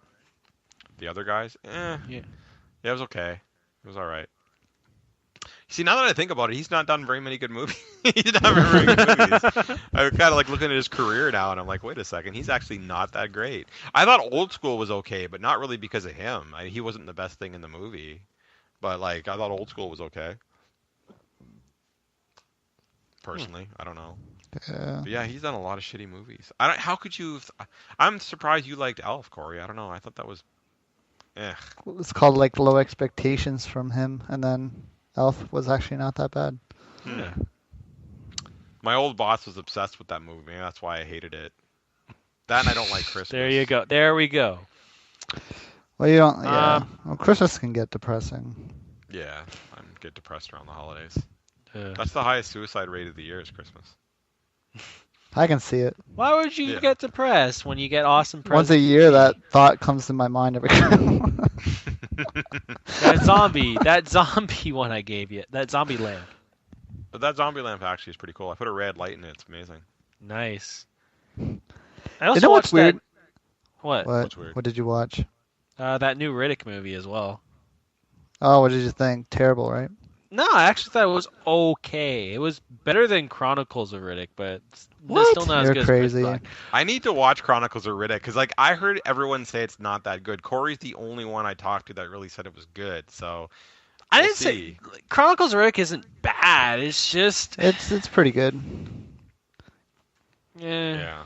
The other guys? Yeah. Yeah, it was okay. It was all right. See, now that I think about it, he's not done very many good movies. He's not very good movies. I'm kind of like looking at his career now, and I'm like, wait a second, he's actually not that great. I thought Old School was okay, but not really because of him. He wasn't the best thing in the movie, but like I thought Old School was okay. Personally, I don't know. Yeah. But yeah, he's done a lot of shitty movies. I don't. How could you? I'm surprised you liked Elf, Corey. I don't know. I thought that was. It's called like Low Expectations from him, and then Elf was actually not that bad. Yeah. My old boss was obsessed with that movie. Maybe that's why I hated it. That and I don't like Christmas. There you go. There we go. Well, you don't. Yeah. Um, Well, Christmas can get depressing. Yeah, I'm get depressed around the holidays. Uh, That's the highest suicide rate of the year is Christmas. I can see it. why would you Yeah. get depressed when you get awesome Once presents? a year, from me? that thought comes to my mind every time. that zombie one I gave you, that zombie lamp. But that zombie lamp actually is pretty cool. I put a red light in it. It's amazing. Nice. I You also know what's watched weird? that. What? What? What's weird? What did you watch? That new Riddick movie as well. Oh, what did you think? Terrible, right? No, I actually thought it was okay. It was better than Chronicles of Riddick, but What? still not You're as good crazy. as Pitch Black. I need to watch Chronicles of Riddick because like I heard everyone say it's not that good. Corey's the only one I talked to that really said it was good. So I we'll didn't see. say Chronicles of Riddick isn't bad. It's just It's pretty good. Yeah,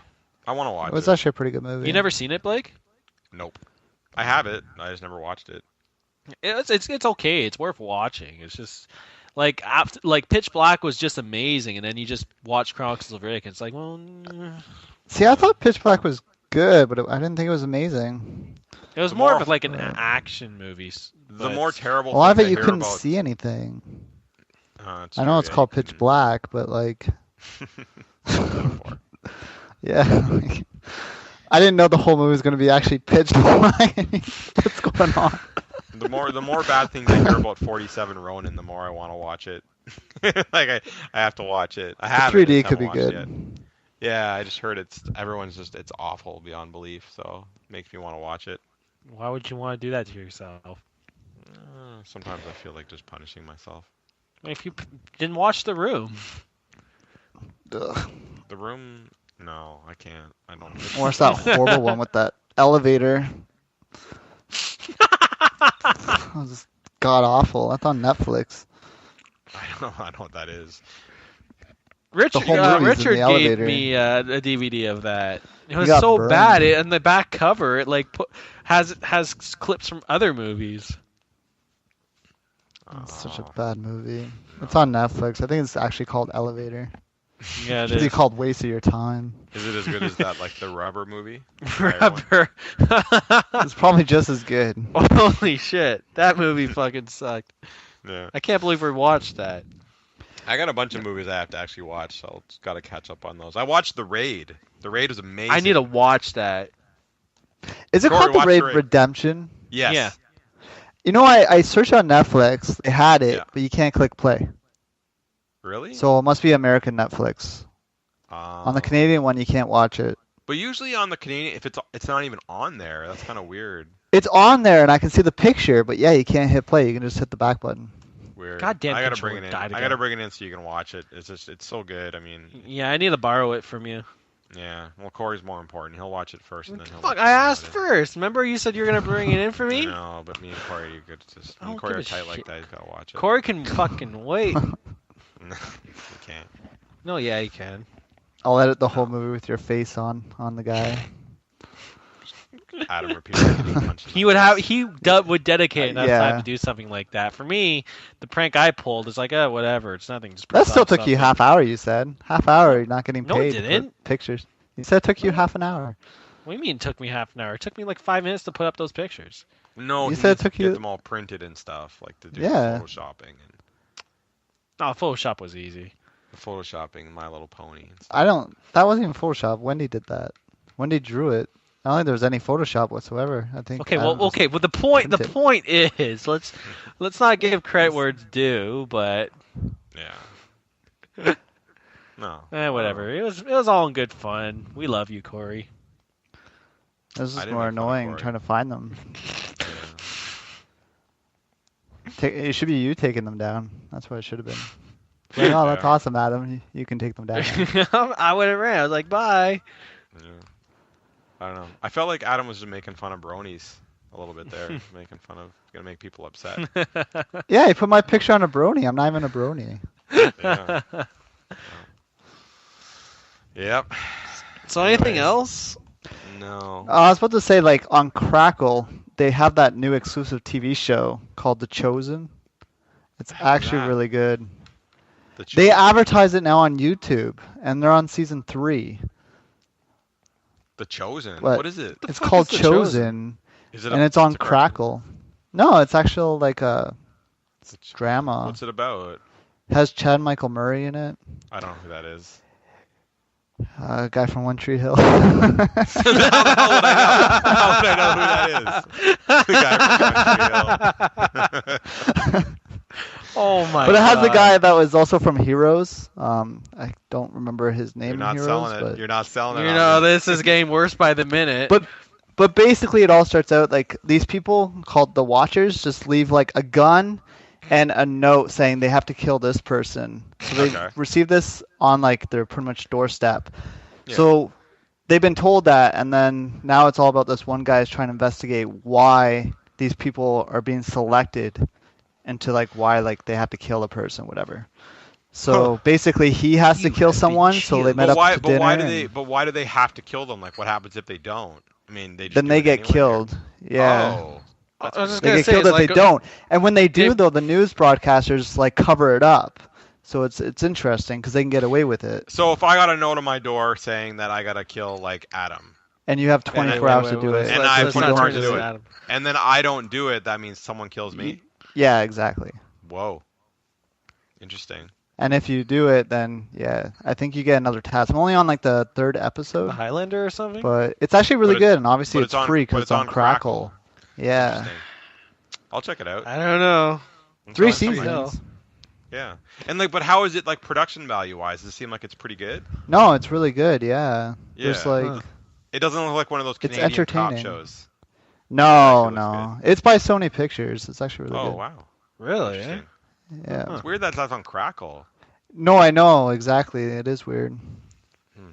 I want to watch It was it. actually a pretty good movie. You never seen it, Blake? Nope. I have it. I just never watched it. It's okay. It's worth watching. It's just like after, like Pitch Black was just amazing, and then you just watch Chronicles of Riddick, and it's like, well, See, I thought Pitch Black was good, but I didn't think it was amazing. it was The more more- of like an action movie. The more terrible Well, I thing bet you hear couldn't about, see anything. it's I know true, it's yeah, called you Pitch Black, but like, couldn't. yeah. I didn't know the whole movie was going to be actually pitch black. What's going on? The more bad things I hear about 47 Ronin, the more I want to watch it. Like I have to watch it. I have 3D could be good. Yet. Yeah, I just heard it's awful beyond belief. So it makes me want to watch it. Why would you want to do that to yourself? Sometimes I feel like just punishing myself. If you didn't watch The Room, Ugh. The Room. No, I can't. I don't. Or it's that horrible one with that elevator. That was just god awful. That's on Netflix. I know what that is. Richard, whole movie's in the Richard gave elevator. me a DVD of that. It was got so burned. bad. On the back cover, it like has clips from other movies. It's such a Oh. bad movie. It's on Netflix. I think it's actually called Elevator. Yeah, It should be called Waste of Your Time. Is it as good as that, like the Rubber movie? Fire one? Rubber. It's probably just as good. Holy shit, that movie fucking sucked. Yeah. I can't believe we watched that. I got a bunch of movies I have to actually watch, so I've got to catch up on those. I watched The Raid. The Raid was amazing. I need to watch that. Is it Corey, called The watch Raid The Raid. Redemption? Yes. Yeah. You know, I searched on Netflix. They had it, Yeah. but you can't click play. Really? So it must be American Netflix. On the Oh. Canadian one, you can't watch it. But usually on the Canadian, if it's not even on there, that's kind of weird. It's on there, and I can see the picture, but yeah, you can't hit play. You can just hit the back button. Weird. Goddamn I gotta bring controller it in. died I gotta again. bring it in so you can watch it. It's so good. I mean, Yeah, I need to borrow it from you. yeah. Well, Corey's more important. He'll watch it first, and then he'll. Fuck, let I me know asked about first. Remember you said you were gonna bring it in for it. me? No, but me and Corey, you could just. I Me and don't Corey give are a tight like shit. that. You gotta watch it. Corey can fucking wait. No, you can't. No, yeah, he can. I'll edit the whole movie with your face on the guy. Adam repeatedly getting punched in the He would face. have would dedicate enough Yeah. time to do something like that. For me, the prank I pulled is like, oh, whatever. It's nothing. Just That press still on took you something. half hour, you said. Half hour, you're not getting No, it paid for didn't. pictures. You said it took you half an hour. What do you mean it took me half an hour? It took me like 5 minutes to put up those pictures. No, You he said it needs to took get you- them all printed and stuff, like to do Yeah. photoshopping and Oh, Photoshop was easy. the photoshopping My Little Pony. And stuff. That wasn't even Photoshop. Wendy did that. Wendy drew it. I don't think there was any Photoshop whatsoever. I think. Okay, Adam well, just- okay. Well, the point print it. is let's not give credit where it's due, but Yeah. No. whatever. It was all in good fun. We love you, Corey. This is I just didn't more make fun of annoying Corey. trying to find them. Yeah. It should be you taking them down. That's what it should have been. Like, oh, that's Yeah. awesome, Adam. You can take them down. I went around. I was like, bye. Yeah. I don't know. I felt like Adam was just making fun of bronies a little bit there, making fun of gonna make people upset. Yeah, he put my picture on a brony. I'm not even a brony. Yeah. Yep. So anything Anyways. else? No. I was about to say, like, on Crackle, they have that new exclusive TV show called The Chosen. It's actually that? really good. The They Chosen. advertise it now on YouTube, and they're on season 3. The Chosen. What? What is it? It's fuck called is The Chosen, Is it? and it's on Crackle. No, it's actual like a drama. What's it about? Has Chad Michael Murray in it. I don't know who that is. A guy from One Tree Hill. How the hell would I know? How would I know who that is? The guy from One Tree Hill. Oh my! But it has the God. guy that was also from Heroes. I don't remember his name You're not in Heroes, selling it. but You're not selling it. You on know, me. this is getting worse by the minute. But basically it all starts out like these people called the Watchers just leave like a gun and a note saying they have to kill this person. So they Okay. receive this on like their pretty much doorstep. Yeah. So they've been told that, and then now it's all about this one guy is trying to investigate why these people are being selected into like why like they have to kill a person, whatever. So basically he has to You kill have been someone, so they killed. met But up why? to But dinner. why do they? and But why do they have to kill them? Like, what happens if they don't? I mean, they just then do they it get anyway. killed. Yeah. Oh. I That's was just They gonna get say, killed it's if they like don't. And when they do, they- though, the news broadcasters like cover it up. So it's interesting because they can get away with it. So if I got a note on my door saying that I gotta kill like Adam, And you have Wait, 24 wait, hours wait, to do wait, it. And let's- I have let's 24 not hours turn to this do it. Adam. and then I don't do it, that means someone kills me. Yeah, exactly. Whoa. Interesting. And if you do it, then yeah, I think you get another task. I'm only on like the third The episode, Highlander or something. but it's actually really But it's- good. And obviously but it's it's on- free but because it's it's on on Crackle. Yeah, Interesting. I'll check it out. I don't know. It's 3 on somewhere. seasons. Yeah. And like, but how is it like production value wise? Does it seem like it's pretty good? No, it's really good. Yeah, there's Yeah. like Huh. It doesn't look like one of those It's Canadian cop entertaining. shows. no, Exactly, looks no, it's by Sony Pictures. It's actually really Oh good. wow. Really? Eh? Interesting. Yeah. It's weird that that's on Crackle. No, I know exactly. It is weird.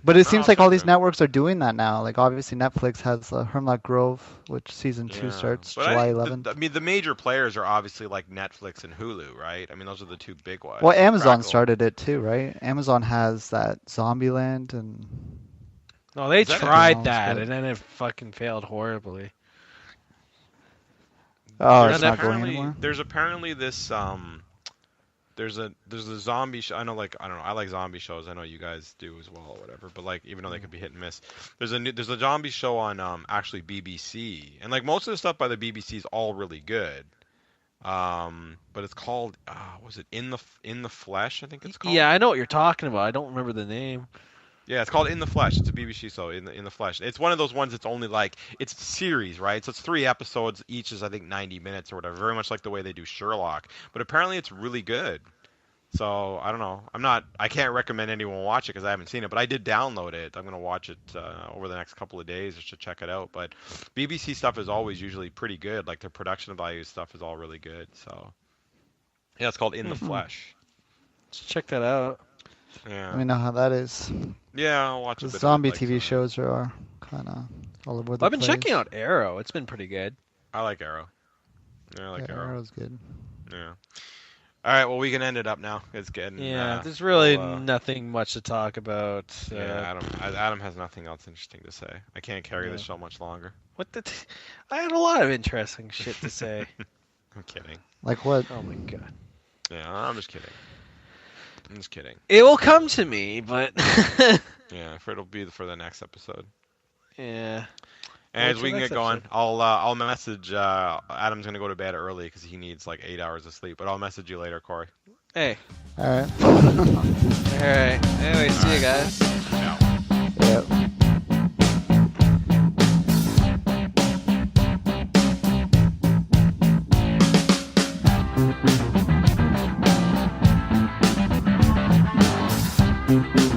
But it No, seems I'll like all check these it out. networks are doing that now. Like obviously Netflix has Hemlock Grove, which season 2 Yeah. starts But July I 11th. mean, the major players are obviously like Netflix and Hulu, right? I mean, those are the two big ones. Well, So Amazon Crackle- started it too, right? Amazon has that Zombieland and No, they Is that tried it? that, Good. and then it fucking failed horribly. oh, There's it's not going apparently anymore. there's apparently this there's a zombie show. I know, like, I don't know, I like zombie shows. I know you guys do as well, or whatever. But like, even though they could be hit and miss, there's a zombie show on actually BBC, and like most of the stuff by the BBC is all really good. But it's called was it In the Flesh? I think it's called. Yeah, I know what you're talking about. I don't remember the name. Yeah, it's called In the Flesh. It's a BBC show, In the Flesh. It's one of those ones that's only like, it's a series, right? So it's 3 episodes, each is I think 90 minutes or whatever, very much like the way they do Sherlock. But apparently it's really good. So I don't know. I can't recommend anyone watch it because I haven't seen it, but I did download it. I'm gonna watch it over the next couple of days just to check it out. But BBC stuff is always usually pretty good. Like their production value stuff is all really good. So yeah, it's called In the Flesh. Let's check that out. Yeah. Let me know how that is. Yeah, I'll watch a The bit of it, zombie like, TV tonight. shows are kind of all over the I've been place. checking out Arrow. It's been pretty good. I like Arrow. Yeah, I like Yeah, Arrow. Arrow's good. Yeah. All right. Well, we can end it up now. It's getting. Yeah, there's really well, nothing much to talk about. yeah, Adam has nothing else interesting to say. I can't carry this Yeah. show much longer. What the? I had a lot of interesting shit to say. I'm kidding. Like what? Oh my god. Yeah, I'm just kidding. I'm just kidding. It will come to me, but Yeah, it'll be for the next episode. yeah. And What's as we the can next get going, episode? I'll message. Adam's gonna go to bed early because he needs like 8 hours of sleep. But I'll message you later, Corey. Hey. All right. All right. Anyway, see you guys. Ciao. Yeah.